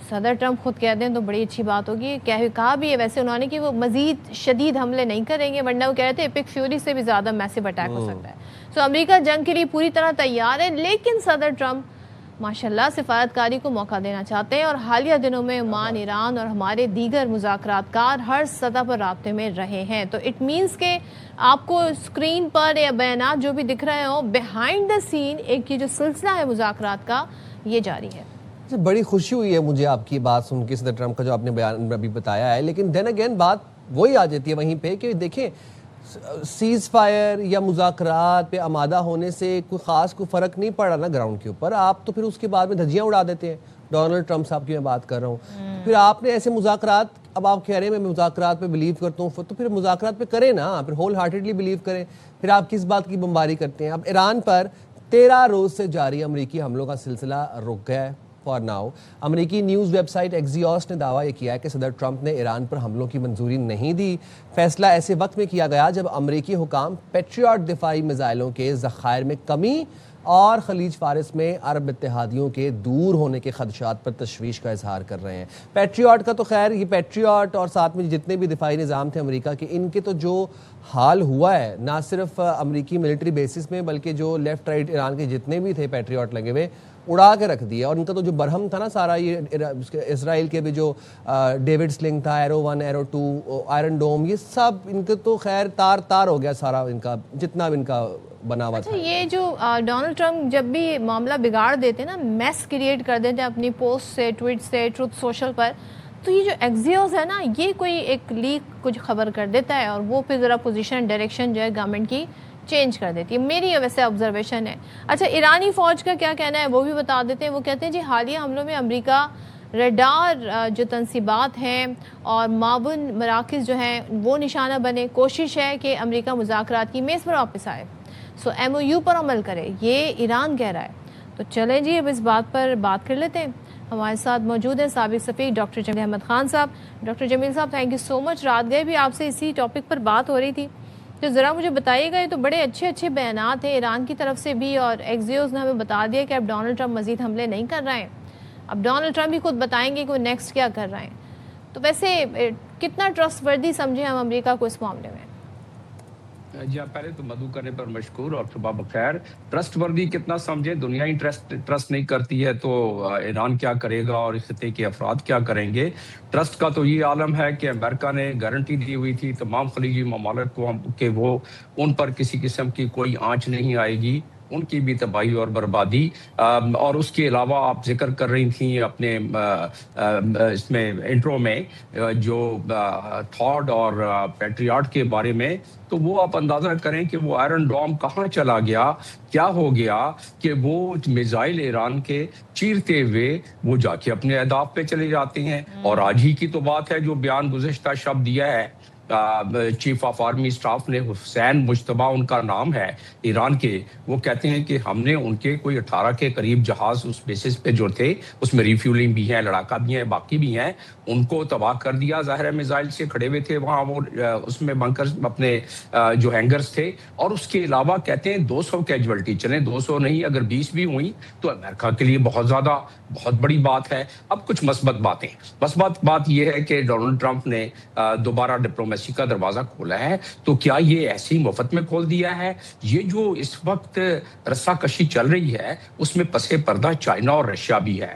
صدر ٹرمپ خود کہہ دیں تو بڑی اچھی بات ہوگی، کہا بھی ہے ویسے انہوں نے کہ وہ مزید شدید حملے نہیں کریں گے، ورنہ وہ کہہ رہے تھے ایپک فیوری سے بھی زیادہ میسو اٹیک ہو سکتا ہے۔ امریکہ جنگ کے لیے پوری طرح تیار ہے، لیکن صدر ٹرمپ ماشاءاللہ سفارتکاری کو موقع دینا چاہتے ہیں، اور حالیہ دنوں میں عمان، ایران اور ہمارے دیگر مذاکرات کار ہر سطح پر رابطے میں رہے ہیں۔ تو اٹ مینس کہ آپ کو اسکرین پر یا بیانات جو بھی دکھ رہے ہوں، بیہائنڈ دا سین ایک یہ جو سلسلہ ہے مذاکرات کا، یہ جاری ہے۔ بڑی خوشی ہوئی ہے مجھے آپ کی بات سن کے، صدر ٹرمپ کا جو آپ نے بیان ابھی بتایا ہے، لیکن دین اگین بات وہی آ جاتی ہے وہیں پہ کہ دیکھیں، سیز فائر یا مذاکرات پہ آمادہ ہونے سے کوئی فرق نہیں پڑ رہا نا گراؤنڈ کے اوپر، آپ تو پھر اس کے بعد میں دھجیاں اڑا دیتے ہیں۔ ڈونلڈ ٹرمپ صاحب کی میں بات کر رہا ہوں، پھر آپ نے ایسے مذاکرات، اب آپ کہہ رہے ہیں میں مذاکرات پہ بلیو کرتا ہوں، تو پھر مذاکرات پہ کریں نا، پھر ہول ہارٹیڈلی بلیو کریں، پھر آپ کس بات کی بمباری کرتے ہیں؟ اب ایران پر 13 روز سے جاری امریکی حملوں کا سلسلہ رک گیا ہے فار ناؤ۔ امریکی نیوز ویب سائٹ ایکزیوس نے دعویٰ یہ کیا ہے کہ صدر ٹرمپ نے ایران پر حملوں کی منظوری نہیں دی۔ فیصلہ ایسے وقت میں کیا گیا جب امریکی حکام پیٹریاٹ دفاعی میزائلوں کے ذخائر میں کمی اور خلیج فارس میں عرب اتحادیوں کے دور ہونے کے خدشات پر تشویش کا اظہار کر رہے ہیں۔ پیٹریاٹ کا تو خیر، یہ پیٹریاٹ اور ساتھ میں جتنے بھی دفاعی نظام تھے امریکہ کے، ان کے تو جو حال ہوا ہے نہ صرف امریکی ملٹری بیسز میں بلکہ جو لیفٹ رائٹ ایران کے جتنے بھی تھے پیٹریاٹ لگے ہوئے، اڑا کے رکھ دیا، اور ان کا تو جو برہم تھا نا سارا، یہ اسرائیل کے بھی جو ڈیوڈ سلنگ تھا، ایرو 1 ایرو 2 آئرن ڈوم، یہ سب ان کے تو خیر تار ہو گیا سارا، ان کا جتنا بھی ان کا بنا ہوا تھا۔ یہ جو ڈونلڈ ٹرمپ جب بھی معاملہ بگاڑ دیتے نا، میس کریٹ کر دیتے اپنی پوسٹ سے، ٹویٹ سے، ٹروتھ سوشل پر، تو یہ جو ایکزیوس ہے نا، یہ کوئی ایک لیک کچھ خبر کر دیتا ہے، اور وہ پھر ذرا پوزیشن ڈائریکشن جو ہے گورنمنٹ کی چینج کر دیتی ہے، میری ویسے آبزرویشن ہے۔ اچھا، ایرانی فوج کا کیا کہنا ہے وہ بھی بتا دیتے ہیں۔ وہ کہتے ہیں جی حالیہ حملوں میں امریکہ ریڈار جو تنصیبات ہیں اور معاون مراکز جو ہیں وہ نشانہ بنے، کوشش ہے کہ امریکہ مذاکرات کی میز پر واپس آئے، ایم او یو پر عمل کرے، یہ ایران کہہ رہا ہے۔ تو چلیں جی اب اس بات پر بات کر لیتے ہیں۔ ہمارے ساتھ موجود ہیں سابق سفیر ڈاکٹر جمیل احمد خان صاحب۔ ڈاکٹر جمیل صاحب، تھینک یو سو مچ۔ رات گئے بھی آپ سے اسی ٹاپک پر بات ہو رہی تھی، تو ذرا مجھے بتائیے گا، یہ تو بڑے اچھے بیانات ہیں ایران کی طرف سے بھی، اور ایکزیوس نے ہمیں بتا دیا کہ اب ڈونلڈ ٹرمپ مزید حملے نہیں کر رہے ہیں، اب ڈونلڈ ٹرمپ بھی خود بتائیں گے کہ وہ نیکسٹ کیا کر رہے ہیں۔ تو ویسے کتنا ٹرسٹ وردی سمجھیں ہم امریکہ کو اس معاملے میں؟ جی، پہلے تو مدعو کرنے پر مشکور اور صبح بخیر۔ ٹرسٹ وردی کتنا سمجھیں، دنیا ہی ٹرسٹ نہیں کرتی ہے تو ایران کیا کرے گا اور اس خطے کے افراد کیا کریں گے؟ ٹرسٹ کا تو یہ عالم ہے کہ امریکہ نے گارنٹی دی ہوئی تھی تمام خلیجی ممالک کو کہ وہ ان پر کسی قسم کی کوئی آنچ نہیں آئے گی، ان کی بھی تباہی اور بربادی۔ اور اس کے علاوہ آپ ذکر کر رہی تھیں اپنے اس میں انٹرو میں جو تھاڈ اور پیٹریاٹ کے بارے میں، تو وہ آپ اندازہ کریں کہ وہ آئرن ڈوم کہاں چلا گیا، کیا ہو گیا کہ وہ میزائل ایران کے چیرتے ہوئے وہ جا کے اپنے اہداف پہ چلے جاتے ہیں۔ اور آج ہی کی تو بات ہے جو بیان گزشتہ شب دیا ہے چیف آف آرمی اسٹاف نے، حسین مجتبی ان کا نام ہے ایران کے، وہ کہتے ہیں کہ ہم نے ان کے کوئی 18 کے قریب جہاز اس بیسس پہ جو تھے، اس میں ریفیولنگ بھی ہیں، لڑاکا بھی ہیں، باقی بھی ہیں، ان کو تباہ کر دیا۔ ظاہر ہے میزائل سے کھڑے ہوئے تھے وہاں، وہ اس میں بنکر اپنے جو ہینگرز تھے۔ اور اس کے علاوہ کہتے ہیں 200 کیجوالٹی، چلیں 200 نہیں اگر 20 بھی ہوئی تو امریکہ کے لیے بہت بڑی بات ہے۔ اب کچھ مثبت باتیں، مثبت بات یہ ہے کہ ڈونلڈ ٹرمپ نے دوبارہ ڈپلومیسی کا دروازہ کھولا ہے۔ تو کیا یہ ایسی مفت میں کھول دیا ہے؟ یہ جو اس وقت رسا کشی چل رہی ہے اس میں پس پردہ چائنا اور رشیا بھی ہے۔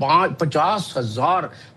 50,000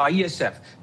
ISF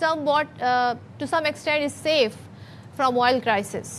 somewhat to some extent is safe from oil crisis?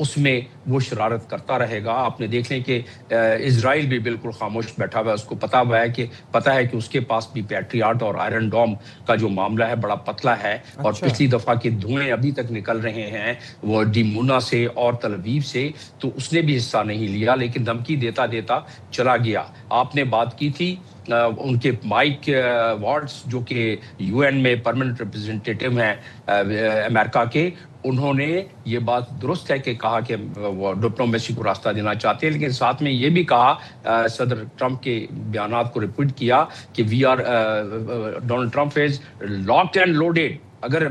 اس میں وہ شرارت کرتا رہے گا. آپ نے دیکھ لیں کہ اسرائیل بھی بالکل خاموش بیٹھا ہوا ہے. اس کو پتا ہے کہ اس کے پاس بھی پیٹریاٹ اور آئرن ڈوم کا جو معاملہ ہے بڑا پتلا ہے. اور پچھلی دفعہ کے دھوئیں ابھی تک نکل رہے ہیں وہ ڈیمونا سے اور تل ابیب سے, تو اس نے بھی حصہ نہیں لیا لیکن دھمکی دیتا دیتا چلا گیا. آپ نے بات کی تھی ان کے مائک وارڈز جو کہ یو این میں پرماننٹ ریپرزینٹیٹیو ہیں امریکہ کے, انہوں نے یہ بات درست ہے کہ کہا کہ وہ ڈپلومیسی کو راستہ دینا چاہتے ہیں, لیکن ساتھ میں یہ بھی کہا صدر ٹرمپ کے بیانات کو ریپیٹ کیا کہ Donald Trump is locked and loaded. اگر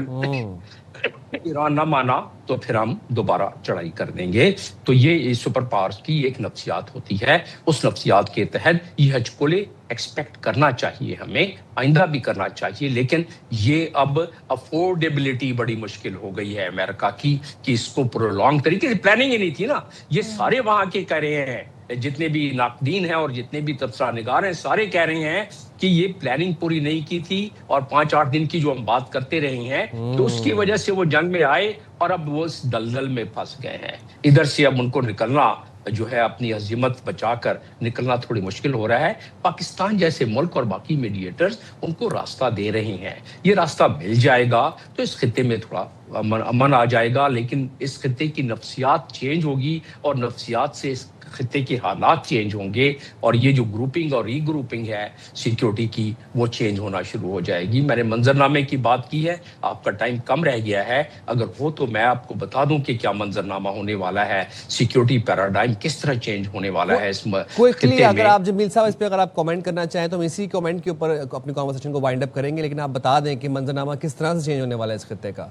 ایران نہ مانا تو پھر ہم دوبارہ چڑھائی کر دیں گے. تو یہ سپر پاورز کی ایک نفسیات ہوتی ہے. اس نفسیات کے تحت یہ ہچکولے ایکسپیکٹ کرنا چاہیے, ہمیں آئندہ بھی کرنا چاہیے, لیکن یہ اب افورڈیبلٹی بڑی مشکل ہو گئی ہے امریکہ کی کہ اس کو پرولونگ طریقے سے پلاننگ ہی نہیں تھی نا. یہ سارے وہاں کے کہہ رہے ہیں, جتنے بھی ناقدین ہیں اور جتنے بھی تبصرہ نگار ہیں سارے کہہ رہے ہیں کہ یہ پلاننگ پوری نہیں کی تھی, اور 5-8 دن کی جو ہم بات کرتے رہے ہیں تو اس کی وجہ سے وہ جنگ میں آئے اور اب وہ اس دلدل میں پھنس گئے ہیں. ادھر سے اب ان کو نکلنا جو ہے اپنی عزیمت بچا کر نکلنا تھوڑی مشکل ہو رہا ہے. پاکستان جیسے ملک اور باقی میڈیٹرز ان کو راستہ دے رہے ہیں. یہ راستہ مل جائے گا تو اس خطے میں تھوڑا امن آ جائے گا, لیکن اس خطے کی نفسیات چینج ہوگی اور نفسیات سے اس خطے کے حالات چینج ہوں گے, اور یہ جو گروپنگ اور ری گروپنگ ہے سیکیورٹی کی وہ چینج ہونا شروع ہو جائے گی. میں نے منظرنامے کی بات کی ہے, آپ کا ٹائم کم رہ گیا ہے, اگر ہو تو میں آپ کو بتا دوں کہ کیا منظرنامہ ہونے والا ہے, سیکیورٹی پیراڈائم کس طرح چینج ہونے والا ہے اس کوئکلی. اگر آپ جمیل صاحب اس پہ اگر آپ کامنٹ کرنا چاہیں تو ہم اسی کامنٹ کے اوپر اپنی کنورسیشن کو وائنڈ اپ کریں گے, لیکن آپ بتا دیں کہ منظرنامہ کس طرح سے چینج ہونے والا ہے اس خطے کا.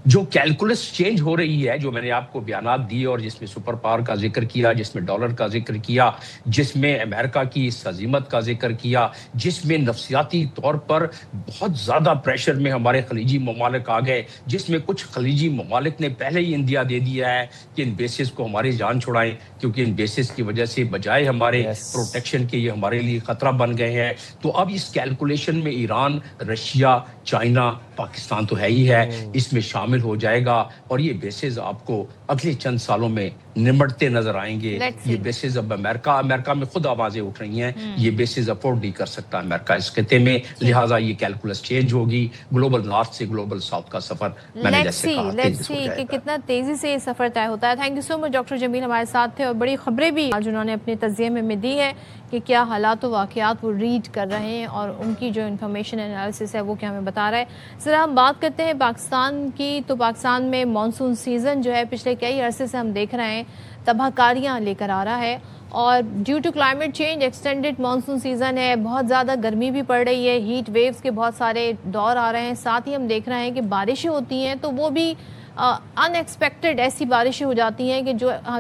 جو کیلکولس چینج ہو رہی ہے, جو میں نے آپ کو بیانات دیے اور جس میں سپر پاور کا ذکر کیا, جس میں ڈالر کا ذکر کیا, جس میں امریکہ کی اس عظیمت کا ذکر کیا, جس میں نفسیاتی طور پر بہت زیادہ پریشر میں ہمارے خلیجی ممالک آ گئے, جس میں کچھ خلیجی ممالک نے پہلے ہی اندیا دے دیا ہے کہ ان بیسز کو ہماری جان چھڑائیں, کیونکہ ان بیسز کی وجہ سے بجائے ہمارے پروٹیکشن کے یہ ہمارے لیے خطرہ بن گئے ہیں. تو اب اس کیلکولیشن میں ایران, رشیا, چائنا, پاکستان تو ہے ہی ہے, اس میں شامل ہو جائے گا, اور یہ بیسز آپ کو اگلے چند سالوں میں نمٹتے نظر آئیں گے. یہ بیسز اب امریکہ میں خود آوازیں اٹھ رہی ہیں, یہ بیسز افورڈ نہیں کر سکتا امریکہ اس خطے میں, لہٰذا یہ کیلکولس چینج ہوگی. گلوبل نارتھ سے گلوبل ساؤتھ کا سفر میں نے جیسے کہا لیٹس سی کہ کتنا تیزی سے یہ سفر طے ہوتا ہے. Thank you so much doctor Jameel ہمارے ساتھ تھے, اور بڑی خبریں بھی آج انہوں نے اپنے تجزیے میں دی ہے کہ کیا حالات و واقعات وہ ریڈ کر رہے ہیں اور ان کی جو انفارمیشن انالیسس ہے وہ کیا ہمیں بتا رہا ہے. ذرا ہم بات کرتے ہیں پاکستان کی, تو پاکستان میں مانسون سیزن جو ہے پچھلے کئی عرصے سے ہم دیکھ رہے ہیں تباہ کاریاں لے کر آ رہا ہے, اور due to climate change extended monsoon season ہے, بہت زیادہ گرمی بھی پڑ رہی ہے, ہیٹ ویوز کے بہت سارے دور آ رہے ہیں, ساتھ ہی ہم دیکھ رہے ہیں کہ بارشیں ہوتی ہیں تو وہ بھی ان ایکسپیکٹڈ ایسی بارشیں ہو جاتی ہیں کہ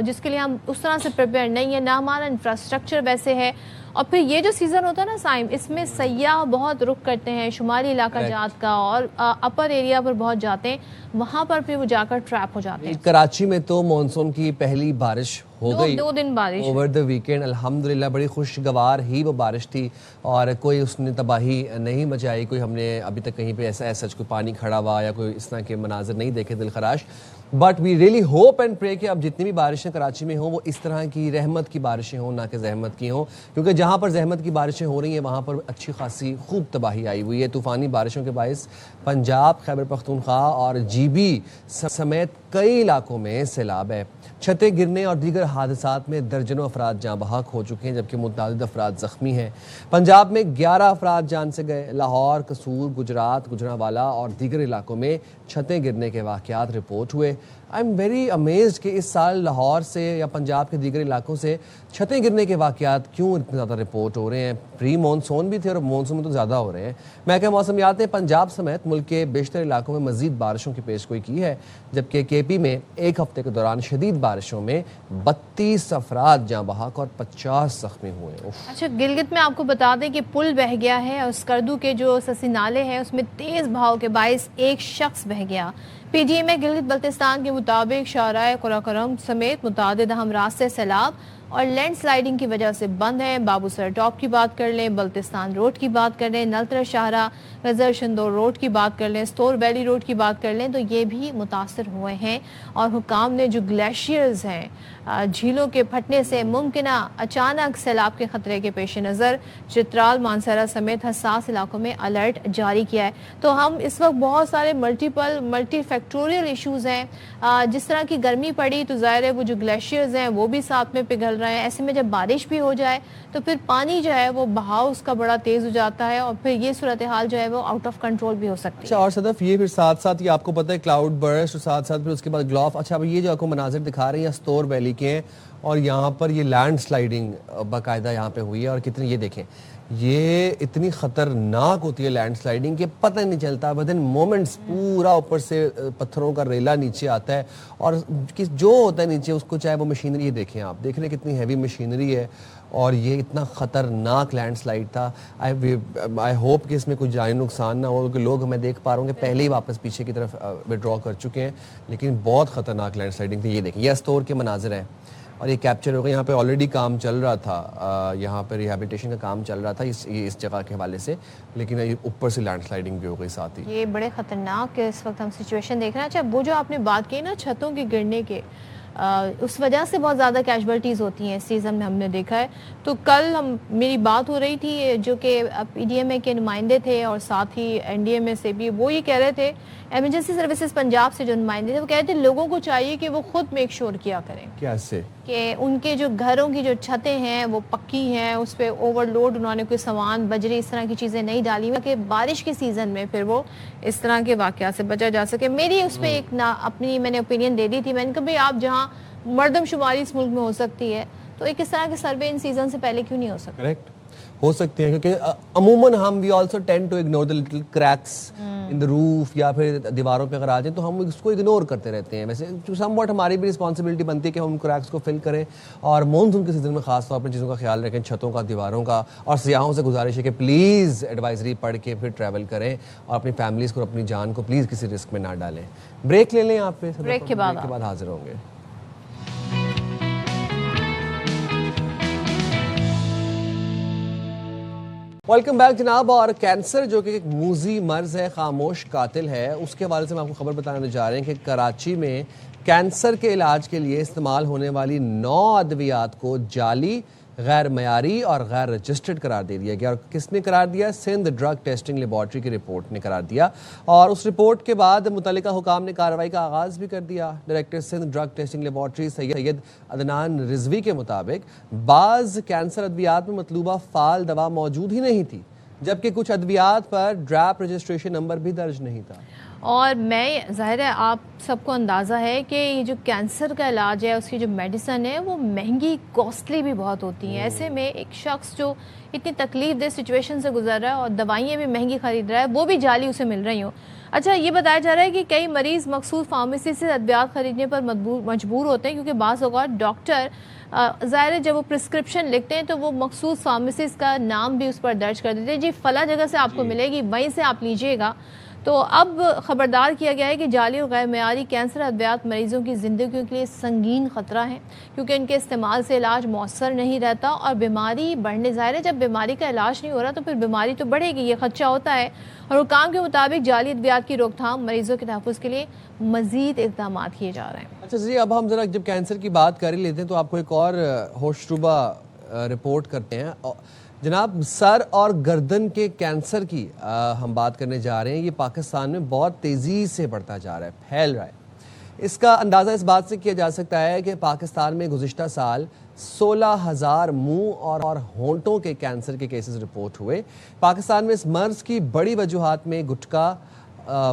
جس کے لیے ہم اس طرح سے پریپیئر نہیں ہیں, نہ ہمارا انفراسٹرکچر ویسے ہے. اور پھر یہ جو سیزن ہوتا ہے نا سائم, اس میں سیاح بہت رخ کرتے ہیں شمالی علاقہ جات کا, اور اپر ایریا پر بہت جاتے ہیں, وہاں پر پھر وہ جا کر ٹریپ ہو جاتے ہیں. کراچی میں تو مانسون کی پہلی بارش ہو گئی 2 دن بارش اوور دا ویکینڈ, الحمدللہ بڑی خوشگوار ہی وہ بارش تھی, اور کوئی اس نے تباہی نہیں مچائی, کوئی ہم نے ابھی تک کہیں پہ ایسا کوئی پانی کھڑا ہوا یا کوئی اس طرح کے مناظر نہیں دیکھے دل خراش. But we really hope and pray کہ اب جتنی بھی بارشیں کراچی میں ہوں وہ اس طرح کی رحمت کی بارشیں ہوں, نہ کہ زحمت کی ہوں, کیونکہ جہاں پر زحمت کی بارشیں ہو رہی ہیں وہاں پر اچھی خاصی خوب تباہی آئی ہوئی ہے. طوفانی بارشوں کے باعث پنجاب, خیبر پختونخوا اور جی بی سمیت کئی علاقوں میں سیلاب ہے. چھتیں گرنے اور دیگر حادثات میں درجنوں افراد جاں بحق ہو چکے ہیں, جبکہ متعدد افراد زخمی ہیں. پنجاب میں 11 افراد جان سے گئے. لاہور, قصور, گجرات, گجرانوالہ اور دیگر علاقوں میں چھتیں گرنے کے واقعات رپورٹ ہوئے. آئی ایم ویری امیزڈ کہ اس سال لاہور سے یا پنجاب کے دیگر علاقوں سے چھتیں گرنے کے واقعات کیوں اتنے زیادہ رپورٹ ہو رہے ہیں. پری مانسون بھی تھے اور مانسون میں تو زیادہ ہو رہے ہیں. محکمہ موسمیات نے پنجاب سمیت ملک کے بیشتر علاقوں میں مزید بارشوں کی پیشگوئی کی ہے, جبکہ کے پی میں ایک ہفتے کے دوران شدید بارشوں میں 32 افراد جاں بحق اور 50 زخمی ہوئے. اچھا, گلگت میں آپ کو بتا دیں کہ پل بہہ گیا ہے, اور اسکردو کے جو سسی نالے ہیں اس میں تیز بہاؤ کے باعث ایک شخص بہہ گیا. پی ڈی اے میں گلگت بلتستان کے مطابق شاہراہ قرہ کرم سمیت متعدد اہم راستے سیلاب اور لینڈ سلائیڈنگ کی وجہ سے بند ہیں. بابو سر ٹاپ کی بات کر لیں, بلتستان روڈ کی بات کر لیں, نلترا شاہراہ غزر شندور روڈ کی بات کر لیں, ستور ویلی روڈ کی بات کر لیں, تو یہ بھی متاثر ہوئے ہیں. اور حکام نے جو گلیشیئرز ہیں, جھیلوں کے پھٹنے سے ممکنہ اچانک سیلاب کے خطرے کے پیش نظر چترال, مانسہرہ سمیت حساس علاقوں میں الرٹ جاری کیا ہے. تو ہم اس وقت بہت سارے ملٹی فیکٹوریل ایشوز ہیں. جس طرح کی گرمی پڑی تو ظاہر ہے وہ جو گلیشیئرز ہیں وہ بھی ساتھ میں پگھل رہے ہیں. ایسے میں جب بارش بھی ہو جائے تو پھر پانی جو ہے وہ بہاؤ اس کا بڑا تیز ہو جاتا ہے, اور پھر یہ صورتحال جو ہے وہ آؤٹ آف کنٹرول بھی ہو سکتی ہے. اچھا, اور صدف یہ پھر ساتھ ساتھ یہ آپ کو پتہ ہے کلاؤڈ برسٹ, اور ساتھ ساتھ پھر اس کے بعد گلوف. اچھا, اب یہ جو آپ کو مناظر دکھا رہے ہیں ستور ویلی کے ہیں, اور یہاں پر یہ لینڈ سلائیڈنگ باقاعدہ یہاں پہ ہوئی ہے, اور کتنی یہ دیکھیں یہ اتنی خطرناک ہوتی ہے لینڈ سلائیڈنگ کہ پتہ نہیں چلتا, ودن مومنٹس پورا اوپر سے پتھروں کا ریلا نیچے آتا ہے, اور جو ہوتا ہے نیچے اس کو چاہے وہ مشینری, یہ دیکھیں آپ دیکھ رہے ہیں کتنی ہیوی مشینری ہے, اور یہ اتنا خطرناک لینڈ سلائیڈ تھا. آئی ہوپ کہ اس میں کوئی جانی نقصان نہ ہو, کیونکہ لوگ میں دیکھ پا رہا ہوں کہ پہلے ہی واپس پیچھے کی طرف وڈرا کر چکے ہیں, لیکن بہت خطرناک لینڈ سلائیڈنگ تھی. یہ دیکھیں یہ استور کے مناظر ہیں, اور یہ کیپچر ہو گیا. یہاں پہ آلریڈی کام چل رہا تھا, یہاں پہ ریہیبلیٹیشن کا کام چل رہا تھا اس جگہ کے حوالے سے, لیکن اوپر سے لینڈ سلائیڈنگ بھی ہو گئی ساتھ ہی. یہ بڑے خطرناک اس وقت ہم سچویشن دیکھ رہے ہیں. اچھا, وہ جو آپ نے بات کی نا چھتوں کے گرنے کے, اس وجہ سے بہت زیادہ کیجویلٹیز ہوتی ہیں اس سیزن میں, ہم نے دیکھا ہے. تو کل میری بات ہو رہی تھی جو کہ پی ڈی ایم اے کے نمائندے تھے اور ساتھ ہی این ڈی ایم اے سے بھی, وہ یہ کہہ رہے تھے, ایمرجنسی سروسز پنجاب سے جو نمائندے تھے وہ کہہ رہے تھے لوگوں کو چاہیے کہ وہ خود میک شور کیا کریں کیسے کہ ان کے جو گھروں کی جو چھتیں ہیں وہ پکی ہیں, اس پہ اوور لوڈ انہوں نے کوئی سامان بجری اس طرح کی چیزیں نہیں ڈالی ہوئی کہ بارش کے سیزن میں پھر وہ اس طرح کے واقعات سے بچا جا سکے. میری اس پہ ایک اپنی میں نے اوپینین دے دی تھی. میں نے کہا بھائی آپ جہاں مردم شماری اس ملک میں ہو سکتی ہے تو ایک اس طرح کے سروے ان سیزن سے پہلے کیوں نہیں ہو سکتا؟ کریکٹ ہو سکتے ہیں, کیونکہ عموماً ہم we also tend to ignore the little cracks in the roof, یا پھر دیواروں پہ اگر آ جائیں تو ہم اس کو اگنور کرتے رہتے ہیں. ویسے سم واٹ ہماری بھی رسپانسبلٹی بنتی ہے کہ ہم ان کریکس کو فل کریں, اور مونسون کے سیزن میں خاص طور پر چیزوں کا خیال رکھیں, چھتوں کا, دیواروں کا. اور سیاحوں سے گزارش ہے کہ پلیز ایڈوائزری پڑھ کے پھر ٹریول کریں, اور اپنی فیملیز کو اور اپنی جان کو پلیز کسی رسک میں نہ ڈالیں. بریک لے لیں آپ پہ, بریک کے بعد حاضر ہوں گے. ویلکم بیک جناب. اور کینسر جو کہ ایک موذی مرض ہے, خاموش قاتل ہے, اس کے حوالے سے ہم آپ کو خبر بتانے جا رہے ہیں کہ کراچی میں کینسر کے علاج کے لیے استعمال ہونے والی 9 ادویات کو جعلی, غیر معیاری اور غیر رجسٹرڈ قرار دے دیا گیا. اور کس نے قرار دیا؟ سندھ ڈرگ ٹیسٹنگ لیبارٹری کی رپورٹ نے قرار دیا, اور اس رپورٹ کے بعد متعلقہ حکام نے کارروائی کا آغاز بھی کر دیا. Director Sindh drug testing laboratory Syed Adnan Rizvi کے مطابق بعض کینسر ادویات میں مطلوبہ فعال دوا موجود ہی نہیں تھی, جبکہ کچھ ادویات پر ڈراپ رجسٹریشن نمبر بھی درج نہیں تھا. اور میں ظاہر ہے آپ سب کو اندازہ ہے کہ یہ جو کینسر کا علاج ہے اس کی جو میڈیسن ہے وہ مہنگی, کاسٹلی بھی بہت ہوتی ہیں. ایسے میں ایک شخص جو اتنی تکلیف دہ سچویشن سے گزر رہا ہے اور دوائیاں بھی مہنگی خرید رہا ہے, وہ بھی جعلی اسے مل رہی ہوں. اچھا, یہ بتایا جا رہا ہے کہ کئی مریض مخصوص فارمیسی سے ادویات خریدنے پر مجبور ہوتے ہیں, کیونکہ بعض اوقات ڈاکٹر ظاہر ہے جب وہ پرسکرپشن لکھتے ہیں تو وہ مخصوص فارمیسیز کا نام بھی اس پر درج کر دیتے ہیں, جی فلاں جگہ سے آپ کو ملے گی, وہیں سے آپ لیجئے گا. تو اب خبردار کیا گیا ہے کہ جعلی اور غیر معیاری کینسر ادویات مریضوں کی زندگیوں کے لیے سنگین خطرہ ہیں, کیونکہ ان کے استعمال سے علاج مؤثر نہیں رہتا اور بیماری بڑھنے, ظاہر ہے جب بیماری کا علاج نہیں ہو رہا تو پھر بیماری تو بڑھے گی, یہ خدشہ ہوتا ہے. اور حکام کے مطابق جعلی ادویات کی روک تھام, مریضوں کے تحفظ کے لیے مزید اقدامات کیے جا رہے ہیں. اچھا جی, اب ہم ذرا جب کینسر کی بات کر ہی لیتے ہیں تو آپ کو ایک اور ہوشربہ رپورٹ کرتے ہیں. جناب, سر اور گردن کے کینسر کی ہم بات کرنے جا رہے ہیں. یہ پاکستان میں بہت تیزی سے بڑھتا جا رہا ہے, پھیل رہا ہے. اس کا اندازہ اس بات سے کیا جا سکتا ہے کہ پاکستان میں گزشتہ سال 16,000 منہ اور ہونٹوں کے کینسر کے کیسز رپورٹ ہوئے. پاکستان میں اس مرض کی بڑی وجوہات میں گٹکا,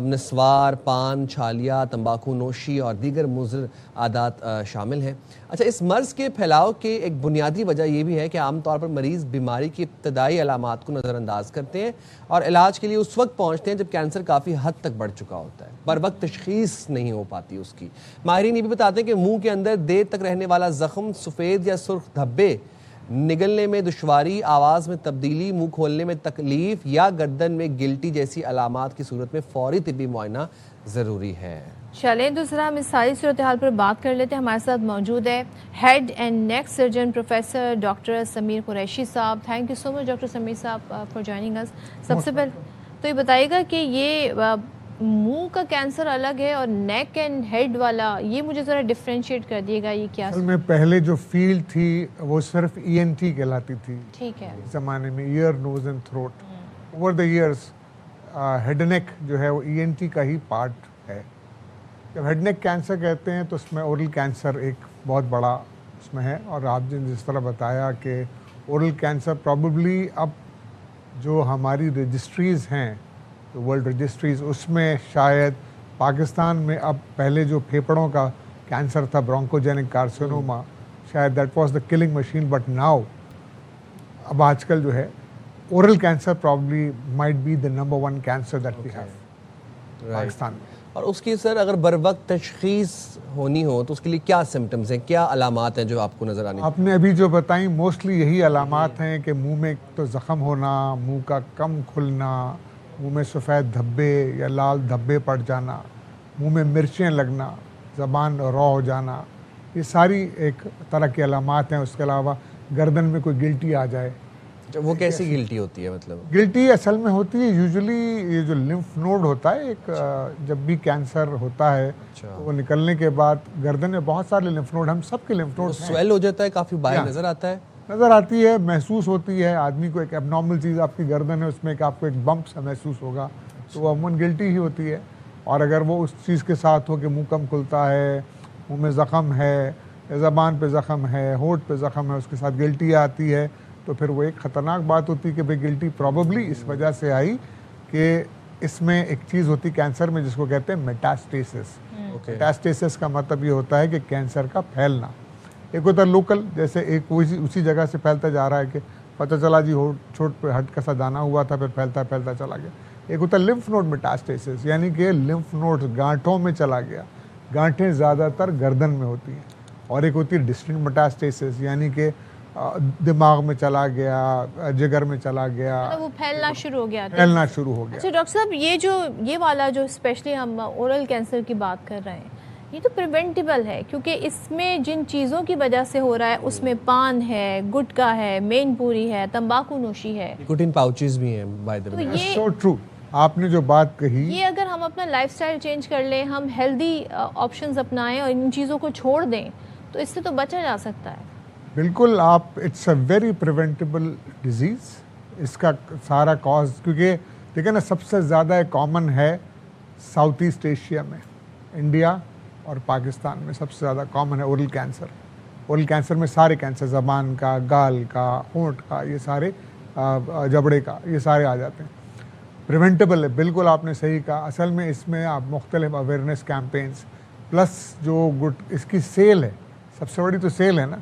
نسوار, پان, چھالیہ, تمباکو نوشی اور دیگر مضر عادات شامل ہیں. اچھا, اس مرض کے پھیلاؤ کی ایک بنیادی وجہ یہ بھی ہے کہ عام طور پر مریض بیماری کی ابتدائی علامات کو نظر انداز کرتے ہیں اور علاج کے لیے اس وقت پہنچتے ہیں جب کینسر کافی حد تک بڑھ چکا ہوتا ہے. بر وقت تشخیص نہیں ہو پاتی اس کی. ماہرین یہ بھی بتاتے ہیں کہ منہ کے اندر دیر تک رہنے والا زخم, سفید یا سرخ دھبے نگلنے میں دشواری، آواز میں تبدیلی، منہ کھولنے میں تکلیف یا گردن میں گلٹی جیسی علامات کی صورت میں فوری طبی معائنہ ضروری ہے۔ چلیں دوسرا ہم اس ساری صورتحال پر بات کر لیتے ہیں۔ ہمارے ساتھ موجود ہے head and neck surgeon professor doctor Sameer Qureshi صاحب۔ Thank you so much doctor Sameer صاحب فار جوائننگ اس۔ سب سے پہلے تو یہ بتائیے گا کہ یہ منہ کا کینسر الگ ہے اور نیک اینڈ ہیڈ والا، یہ مجھے ذرا ڈفرینشیٹ کر دیے گا، یہ کیا؟ اصل میں پہلے جو فیلڈ تھی وہ صرف ENT کہلاتی تھی ٹھیک ہے زمانے میں، ear nose and throat. Over the ears head neck جو ہے وہ ENT کا ہی پارٹ ہے۔ جب ہیڈ نیک کینسر کہتے ہیں تو اس میں اورل کینسر ایک بہت بڑا اس میں ہے، اور آپ نے جس طرح بتایا کہ اورل کینسر پرابیبلی اب جو ہماری رجسٹریز ہیں ورلڈ رجسٹریز، اس میں شاید پاکستان میں اب پہلے جو پھیپڑوں کا کینسر تھا برونکوجینک کارسینوما، شاید that was the killing machine, but now اب آج کل جو ہے oral cancer probably might be the number 1 cancer that we have Pakistan میں۔ اور اس کی سر اگر بر وقت تشخیص ہونی ہو تو اس کے لیے کیا سمٹمز ہیں، کیا علامات ہیں جو آپ کو نظر آنے؟ آپ نے ابھی جو بتائیں موسٹلی یہی علامات ہیں کہ منہ میں تو زخم ہونا، منہ کا کم کھلنا، منہ میں سفید دھبے یا لال دھبے پڑ جانا، منہ میں مرچیں لگنا، زبان را ہو جانا، یہ ساری ایک طرح کی علامات ہیں۔ اس کے علاوہ گردن میں کوئی گلٹی آ جائے۔ وہ کیسی گلٹی ہوتی ہے؟ مطلب گلٹی اصل میں ہوتی ہے یوزلی یہ جو لمف نوڈ ہوتا ہے، ایک جب بھی کینسر ہوتا ہے تو وہ نکلنے کے بعد گردن میں بہت سارے لمف نوڈ، ہم سب کے لمف نوڈ سویل ہو جاتا ہے، کافی باہر نظر آتا ہے، نظر آتی ہے، محسوس ہوتی ہے آدمی کو۔ ایک اب نارمل چیز آپ کی گردن ہے، اس میں ایک آپ کو ایک بمپ سا محسوس ہوگا تو وہ عموماً گلٹی ہی ہوتی ہے۔ اور اگر وہ اس چیز کے ساتھ ہو کہ منہ کم کھلتا ہے، منہ میں زخم ہے، زبان پہ زخم ہے، ہونٹ پہ زخم ہے، اس کے ساتھ گلٹی آتی ہے، تو پھر وہ ایک خطرناک بات ہوتی ہے کہ بھئی گلٹی پروبیبلی اس وجہ سے آئی کہ اس میں ایک چیز ہوتی کینسر میں جس کو کہتے ہیں میٹاسٹیسس۔ میٹاسٹیسس کا مطلب یہ ہوتا ہے کہ کینسر کا پھیلنا۔ ایک ہوتا ہے لوکل، جیسے ایک اسی جگہ سے پھیلتا جا رہا ہے کہ پتہ چلا جی چھوٹ پہ ہٹ کا سا دانا ہوا تھا، پھر پھیلتا پھیلتا چلا گیا۔ ایک ہوتا ہے لمف نوڈ میٹاسٹیسس، یعنی کہ لمف نوڈ گانٹھوں میں چلا گیا۔ گانٹھیں زیادہ تر گردن میں ہوتی ہیں۔ اور ایک ہوتی ہے ڈسٹنٹ میٹاسٹیسس، یعنی کہ دماغ میں چلا گیا، جگر میں چلا گیا، وہ پھیلنا شروع ہو گیا۔ اچھا ڈاکٹر صاحب، یہ والا جو اسپیشلی ہم اورل کینسر کی بات کر رہے ہیں، یہ تو پریونٹیبل ہے کیونکہ اس میں جن چیزوں کی وجہ سے ہو رہا ہے اس میں پان ہے، گٹکا ہے، مین پوری ہے، تمباکو نوشی ہے، نکوٹین پاؤچز بھی ہیں by the way. So true, آپ نے جو بات کہی، یہ اگر ہم اپنا لائف سٹائل چینج کر لیں، ہم ہیلدی آپشنز اپنائیں اور ان چیزوں کو چھوڑ دیں تو اس سے تو بچا جا سکتا ہے۔ بالکل، آپ it's a very preventable disease. اس کا سارا کاز کیونکہ دیکھیں نا سب سے زیادہ کامن ہے ساؤتھ ایسٹ ایشیا میں، انڈیا اور پاکستان میں سب سے زیادہ کامن ہے اورل کینسر۔ اورل کینسر میں سارے کینسر، زبان کا، گال کا، ہونٹ کا، یہ سارے، جبڑے کا، یہ سارے آ جاتے ہیں۔ پریونٹیبل ہے، بالکل آپ نے صحیح کہا۔ اصل میں اس میں آپ مختلف اویئرنیس کیمپینس پلس جو اس کی سیل ہے، سب سے بڑی تو سیل ہے نا،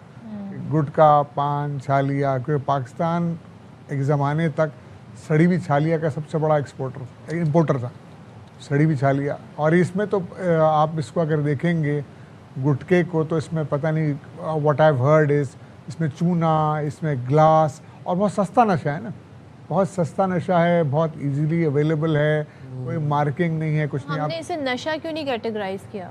گٹکا، پان، چھالیا، کیونکہ پاکستان ایک زمانے تک سڑی ہوئی چھالیا کا سب سے بڑا امپورٹر تھا، سڑی ہوئی چھالیا۔ اور اس میں تو آپ اس کو اگر دیکھیں گے گٹکے کو تو اس میں پتہ نہیں واٹ آئی ہرڈ از، اس میں چونا، اس میں گلاس، اور بہت سستا نشہ ہے نا، بہت سستا نشہ ہے، بہت ایزیلی اویلیبل ہے، کوئی مارکنگ نہیں ہے، کچھ نہیں۔ ہم نے اسے نشہ کیوں نہیں کیٹیگرائز کیا؟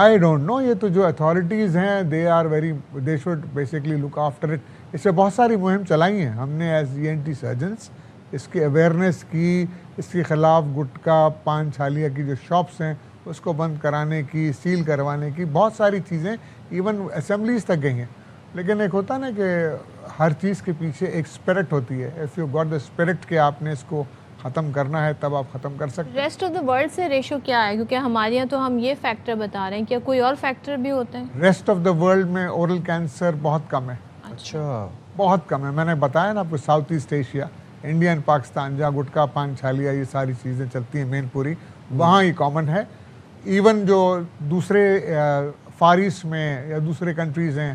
آئی ڈونٹ نو، یہ تو جو اتھارٹیز ہیں they should basically look after it. اس سے بہت ساری مہم چلائی ہیں ہم نے ایز ENT سرجنس، اس کی اویئرنیس کی، اس کے خلاف گٹکا، پان، چھالیا کی جو شاپس ہیں اس کو بند کرانے کی، سیل کروانے کی، بہت ساری چیزیں ایون اسمبلیز تک گئی ہیں۔ لیکن ایک ہوتا ہے نا کہ ہر چیز کے پیچھے ایک اسپرٹ ہوتی ہے، if you got the spirit کہ آپ نے اس کو ختم کرنا ہے تب آپ ختم کر سکتے ہیں۔ ریسٹ آف دا ورلڈ سے ریشو کیا ہے؟ کیونکہ ہمارے یہاں تو ہم یہ فیکٹر بتا رہے ہیں، کیا کوئی اور فیکٹر بھی ہوتے ہیں؟ ریسٹ آف دا ورلڈ میں اورل کینسر بہت کم ہے۔ اچھا، بہت کم ہے۔ میں نے بتایا نا آپ کو، south east Asia, India and Pakistan, جہاں گٹکا، پان، چھالیا یہ ساری چیزیں چلتی ہیں مین پوری، وہاں یہ کامن ہے۔ ایون جو دوسرے فار ایسٹ میں یا دوسرے کنٹریز ہیں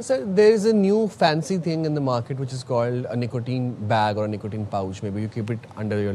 Sir, there is a new fancy thing in the market which is called a nicotine bag or a nicotine pouch. Maybe you keep it under your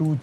2,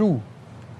2,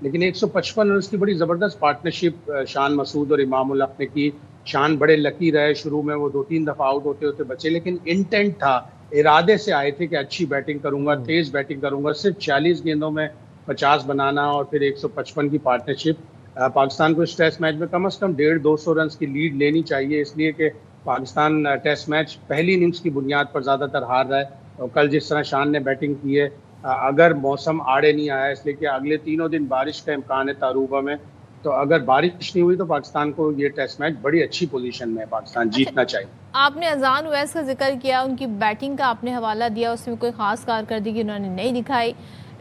لیکن 155 runs کی بڑی زبردست پارٹنرشپ شان مسعود اور امام الحق نے کی. شان بڑے لکی رہے, شروع میں وہ 2-3 دفعہ آؤٹ ہوتے ہوتے بچے, لیکن انٹینٹ تھا, ارادے سے آئے تھے کہ اچھی بیٹنگ کروں گا, تیز بیٹنگ کروں گا. صرف 40 گیندوں میں 50 بنانا اور پھر 155 کی پارٹنرشپ. پاکستان کو اس ٹیسٹ میچ میں کم از کم 150-200 رنز کی لیڈ لینی چاہیے, اس لیے کہ پاکستان ٹیسٹ میچ پہلی اننگز کی بنیاد پر زیادہ تر ہار رہا ہے. اور کل جس طرح شان نے بیٹنگ کی ہے, اگر موسم آڑے نہیں آیا, اس لیے کہ اگلے 3 دن بارش کا امکان ہے تعروبہ میں, تو اگر بارش نہیں ہوئی تو پاکستان کو یہ ٹیسٹ میچ بڑی اچھی پوزیشن میں پاکستان جیتنا چاہیے. آپ نے اذان اویس کا ذکر کیا, ان کی بیٹنگ کا آپ نے حوالہ دیا, اس میں کوئی خاص کارکردگی انہوں نے نہیں دکھائی.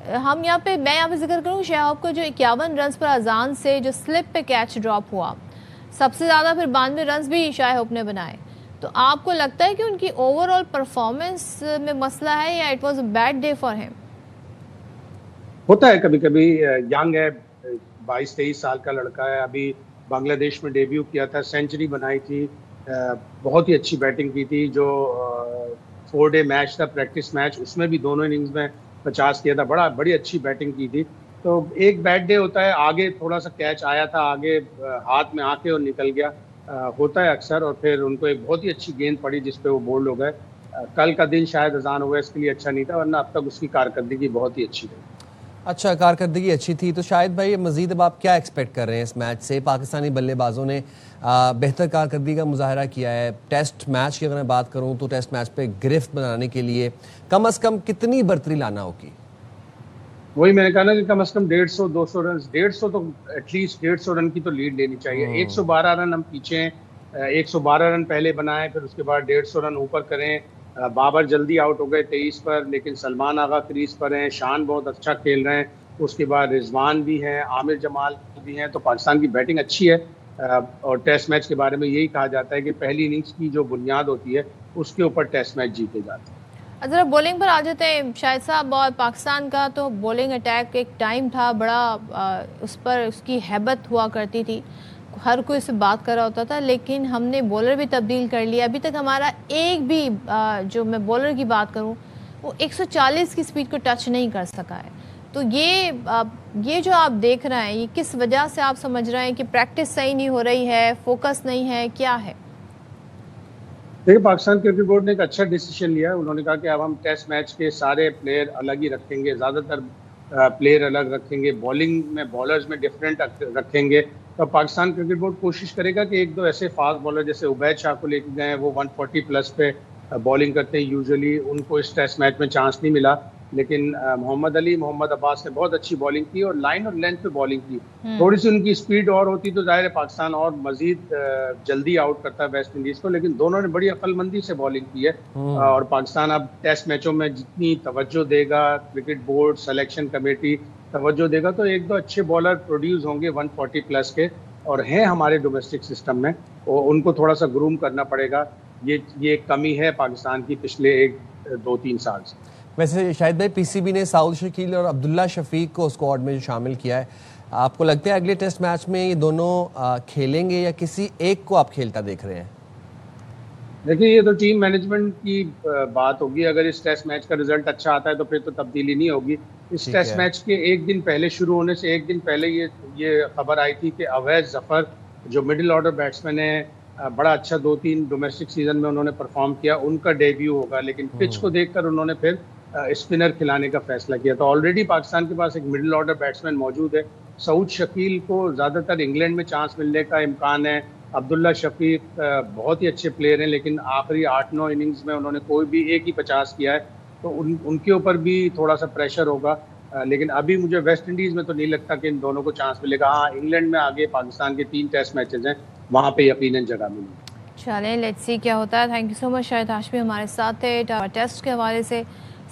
میں یہاں پہ ذکر کروں شہاب کو, جو 51 رنز پر اذان سے جو سلپ پہ کیچ ڈراپ ہوا, سب سے زیادہ پھر 92 رنز بھی شاہب نے بنائے. تو آپ کو لگتا ہے کہ ان کی اوور آل پرفارمنس میں مسئلہ ہے یا it was a bad day for ہم؟ ہوتا ہے کبھی کبھی, ینگ ہے, 22-23 سال کا لڑکا ہے, ابھی بنگلہ دیش میں ڈیبیو کیا تھا, سینچری بنائی تھی, بہت ہی اچھی بیٹنگ کی تھی. جو 4 ڈے میچ تھا, پریکٹس میچ, اس میں بھی دونوں اننگز میں 50 کیا تھا, بڑی اچھی بیٹنگ کی تھی. تو ایک بیڈ ڈے ہوتا ہے, آگے تھوڑا سا کیچ آیا تھا, آگے ہاتھ میں آ کے اور نکل گیا, ہوتا ہے اکثر, اور پھر ان کو ایک بہت ہی اچھی گیند پڑی جس پہ وہ بولڈ ہو گئے. کل کا دن شاید اذان اویس کے لیے اچھا نہیں تھا, ورنہ اب تک اس کی کارکردگی بہت ہی اچھی رہی. اچھا, کارکردگی اچھی تھی. تو شاید بھائی مزید اب آپ کیا ایکسپیکٹ کر رہے ہیں اس میچ سے؟ پاکستانی بلے بازوں نے بہتر کارکردگی کا مظاہرہ کیا ہے. ٹیسٹ میچ کی اگر میں بات کروں تو ٹیسٹ میچ پہ گرفت بنانے کے لیے کم از کم کتنی برتری لانا ہوگی؟ وہی میں نے کہا نا کہ کم از کم 150-200 رنز, 150 تو ایٹ لیسٹ 150 رن کی تو لیڈ لینی چاہیے. 112 رن ہم پیچھے ہیں, 112 رن پہلے بنائیں, پھر اس کے بعد 150 رن اوپر کریں. بابر جلدی آؤٹ ہو گئے 23 پر, لیکن سلمان آغا کریز پر ہیں, شان بہت اچھا کھیل رہے ہیں, اس کے بعد رضوان بھی ہیں, عامر جمال بھی ہیں. تو پاکستان کی بیٹنگ اچھی ہے, اور ٹیسٹ میچ کے بارے میں یہی کہا جاتا ہے کہ پہلی اننگز کی جو بنیاد ہوتی ہے اس کے اوپر ٹیسٹ میچ جیتے جاتے ہیں. ذرا بولنگ پر آ جاتے ہیں شاہد صاحب. اور پاکستان کا تو بولنگ اٹیک ایک ٹائم تھا بڑا, اس پر اس کی ہیبت ہوا کرتی تھی, ہر کوئی اس سے بات کر رہا ہوتا تھا, لیکن ہم نے بولر بھی تبدیل کر لیا. ابھی تک ہمارا ایک بھی جو میں بولر کی بات کروں وہ 140 کی سپیڈ کو ٹچ نہیں کر سکا ہے. تو یہ جو آپ دیکھ رہے ہیں, یہ کس وجہ سے آپ سمجھ رہے ہیں کہ پریکٹس صحیح نہیں ہو رہی ہے, فوکس نہیں ہے, کیا ہے؟ دیکھیں, پاکستان کرکٹ بورڈ نے ایک اچھا ڈیسیشن لیا ہے. انہوں نے کہا کہ اب ہم ٹیسٹ میچ کے سارے پلیئر الگ ہی رکھیں گے, زیادہ تر پلیئر الگ رکھیں گے, بالنگ میں بالرز میں ڈفرینٹ رکھیں گے. تو پاکستان کرکٹ بورڈ کوشش کرے گا کہ 1-2 ایسے فاسٹ بالر جیسے عبید شاہ کو لے کے گئے ہیں, وہ 140 پلس پہ بالنگ کرتے ہیں یوزلی, ان کو اس ٹیسٹ میچ میں چانس نہیں ملا. لیکن محمد علی, محمد عباس نے بہت اچھی بالنگ کی اور لائن اور لینتھ پہ بالنگ کی. تھوڑی سی ان کی سپیڈ اور ہوتی تو ظاہر ہے پاکستان اور مزید جلدی آؤٹ کرتا ہے ویسٹ انڈیز کو, لیکن دونوں نے بڑی عقل مندی سے بالنگ کی ہے. اور پاکستان اب ٹیسٹ میچوں میں جتنی توجہ دے گا, کرکٹ بورڈ, سلیکشن کمیٹی توجہ دے گا, تو 1-2 اچھے بالر پروڈیوس ہوں گے 140 پلس کے, اور ہیں ہمارے ڈومیسٹک سسٹم میں, اور ان کو تھوڑا سا گروم کرنا پڑے گا. یہ ایک کمی ہے پاکستان کی پچھلے 1-2-3 سال سے. ویسے شاہد بھائی, پی سی بی نے سعود شکیل اور عبداللہ شفیق کو اسکواڈ میں جو شامل کیا ہے, آپ کو لگتا ہے اگلے ٹیسٹ میچ میں یہ دونوں کھیلیں گے یا کسی ایک کو آپ کھیلتا دیکھ رہے ہیں؟ دیکھیے, یہ تو ٹیم مینجمنٹ کی بات ہوگی. اگر اس ٹیسٹ میچ کا رزلٹ اچھا آتا ہے تو پھر تو تبدیلی نہیں ہوگی. اس ٹیسٹ میچ کے ایک دن پہلے, شروع ہونے سے ایک دن پہلے یہ خبر آئی تھی کہ اویس ظفر جو مڈل آرڈر بیٹسمین ہے, بڑا اچھا 2-3 ڈومیسٹک سیزن میں انہوں نے پرفارم کیا, ان کا ڈیبیو ہوگا. لیکن پچ کو دیکھ کر انہوں نے پھر اسپنر کھلانے کا فیصلہ کیا. تو آلریڈی پاکستان کے پاس ایک مڈل آرڈر بیٹسمین موجود ہے. سعود شکیل کو زیادہ تر انگلینڈ میں چانس ملنے کا امکان ہے. عبداللہ شفیق بہت ہی اچھے پلیئر ہیں, لیکن آخری 8-9 اننگز میں انہوں نے کوئی بھی ایک ہی 50 کیا ہے, تو ان کے اوپر بھی تھوڑا سا پریشر ہوگا. لیکن ابھی مجھے ویسٹ انڈیز میں تو نہیں لگتا کہ ان دونوں کو چانس ملے گا. ہاں, انگلینڈ میں آگے پاکستان کے 3 ٹیسٹ میچز ہیں, وہاں پہ یقیناً جگہ ملے گی. چلیں لیٹس سی کیا ہوتا ہے. تھینک یو سو مچ شاہد ہاشمی ہمارے ساتھ ہے. ٹیسٹ کے حوالے سے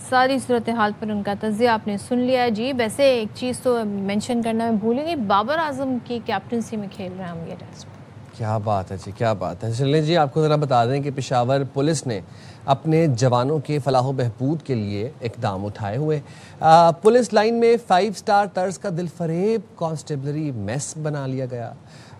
ساری صورتحال پر ان کا تجزیہ آپ نے سن لیا. جی ویسے ایک چیز تو مینشن کرنا میں بھول گئی, بابر اعظم کی کیپٹنسی میں کھیل رہے ہیں ہم یہ ٹیسٹ. کیا بات ہے جی, کیا بات ہے. چلیں جی, آپ کو ذرا بتا دیں کہ پشاور پولیس نے اپنے جوانوں کے فلاح و بہبود کے لیے اقدام اٹھائے ہوئے. پولیس لائن میں 5 سٹار طرز کا دل فریب کانسٹیبلری میس بنا لیا گیا.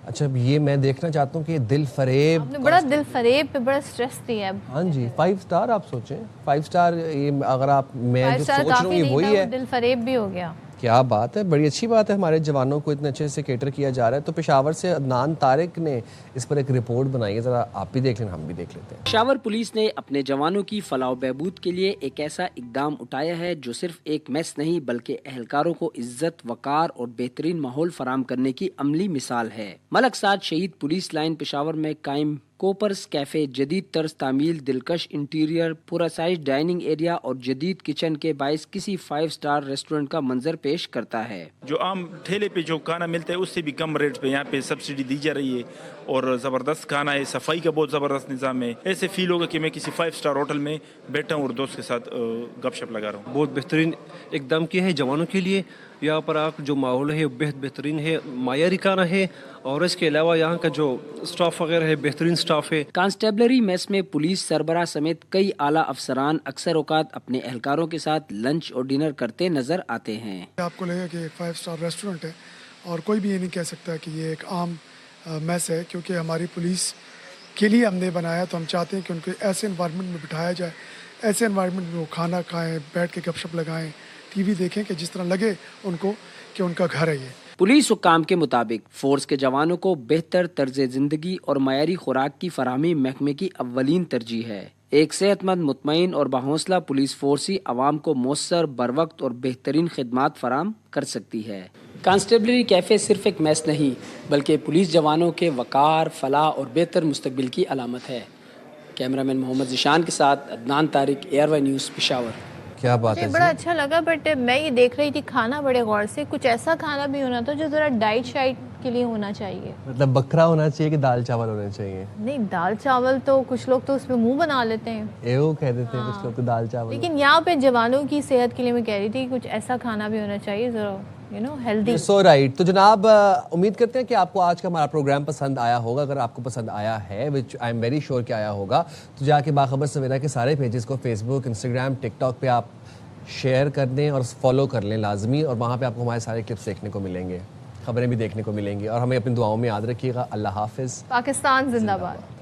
اچھا, یہ میں دیکھنا چاہتا ہوں کہ دل فریب, آپ نے بڑا دل فریب پہ بڑا سٹریس دیا ہے. ہاں جی, 5 سٹار آپ سوچیں, 5 سٹار, یہ اگر آپ, میں جو سوچ رہا ہوں یہ وہی ہے. دل فریب بھی ہو گیا. کیا بات ہے، بڑی اچھی بات ہے، ہمارے جوانوں کو اتنے اچھے سے کیٹر کیا جا رہا ہے. تو پشاور سے عدنان طارق نے اس پر ایک رپورٹ بنائی ہے، ذرا آپ بھی دیکھ لیں، ہم بھی دیکھ لیتے ہیں. پشاور پولیس نے اپنے جوانوں کی فلاح و بہبود کے لیے ایک ایسا اقدام اٹھایا ہے جو صرف ایک میس نہیں بلکہ اہلکاروں کو عزت، وقار اور بہترین ماحول فراہم کرنے کی عملی مثال ہے. ملک سعد شہید پولیس لائن پشاور میں قائم کوپرز کیفے جدید طرز تعمیل، دلکش انٹیریئر، پورا سائز ڈائننگ ایریا اور جدید کچن کے باعث کسی 5 اسٹار ریسٹورنٹ کا منظر پیش کرتا ہے. جو عام ٹھیلے پہ جو کھانا ملتا ہے اس سے بھی کم ریٹ پہ یہاں پہ سبسڈی دی جا رہی ہے اور زبردست کھانا ہے، صفائی کا بہت زبردست نظام ہے. ایسے فیل ہوگا کہ میں کسی 5 اسٹار ہوٹل میں بیٹھا ہوں اور دوست کے ساتھ گپ شپ لگا رہا ہوں. بہت بہترین اقدام کیا ہے جوانوں کے لیے. یہاں پر آپ جو ماحول ہے بہترین ہے، معیاری کھانا ہے اور اس کے علاوہ یہاں کا جو سٹاف وغیرہ ہے بہترین سٹاف ہے. کانسٹیبلری میس میں پولیس سربراہ سمیت کئی اعلیٰ افسران اکثر اوقات اپنے اہلکاروں کے ساتھ لنچ اور ڈنر کرتے نظر آتے ہیں. آپ کو لگے کہ ایک 5 اسٹار ریسٹورنٹ ہے اور کوئی بھی یہ نہیں کہہ سکتا کہ یہ ایک عام میس ہے، کیونکہ ہماری پولیس کے لیے ہم نے بنایا. تو ہم چاہتے ہیں کہ ان کو ایسے انوائرمنٹ میں بٹھایا جائے، ایسے انوائرمنٹ میں وہ کھانا کھائیں، بیٹھ کے گپ شپ لگائیں، ٹی وی دیکھیں، کہ جس طرح لگے ان کو کہ ان کا گھر ہے یہ. پولیس حکام کے مطابق فورس کے جوانوں کو بہتر طرز زندگی اور معیاری خوراک کی فراہمی محکمے کی اولین ترجیح ہے. ایک صحت مند، مطمئن اور باحوصلہ پولیس فورس ہی عوام کو مؤثر، بروقت اور بہترین خدمات فراہم کر سکتی ہے. کانسٹیبلری کیفے صرف ایک میس نہیں بلکہ پولیس جوانوں کے وقار، فلاح اور بہتر مستقبل کی علامت ہے. کیمرامین محمد ذیشان کے ساتھ عدنان طارق، ARY نیوز، پشاور. کیا بات ہے، بڑا اچھا لگا. بٹ میں یہ دیکھ رہی تھی کھانا بڑے غور سے، کچھ ایسا کھانا بھی ہونا تھا جو ذرا ڈائٹ شائٹ کے لیے ہونا چاہیے. مطلب بکرا ہونا چاہیے کہ دال چاول ہونے چاہیے؟ نہیں، دال چاول تو کچھ لوگ تو اس پہ منہ بنا لیتے ہیں، ایو کہہ دیتے ہیں کچھ لوگ تو دال چاول. لیکن یہاں پہ جوانوں کی صحت کے لیے میں کہہ رہی تھی کچھ ایسا کھانا بھی ہونا چاہیے ذرا ہیلدی. So right. تو جناب امید کرتے ہیں کہ آپ کو آج کا ہمارا پروگرام پسند آیا ہوگا. اگر آپ کو پسند آیا ہے، وچ آئی ایم ویری شیور کہ آیا ہوگا، تو جا کے باخبر سویرا کے سارے پیجز کو فیس بک، انسٹاگرام، ٹک ٹاک پہ آپ شیئر کر دیں اور فالو کر لیں لازمی. اور وہاں پہ آپ کو ہمارے سارے کلپس دیکھنے کو ملیں گے، خبریں بھی دیکھنے کو ملیں گی. اور ہمیں اپنی دعاؤں میں یاد رکھیے گا. اللہ حافظ. پاکستان زندہ باد.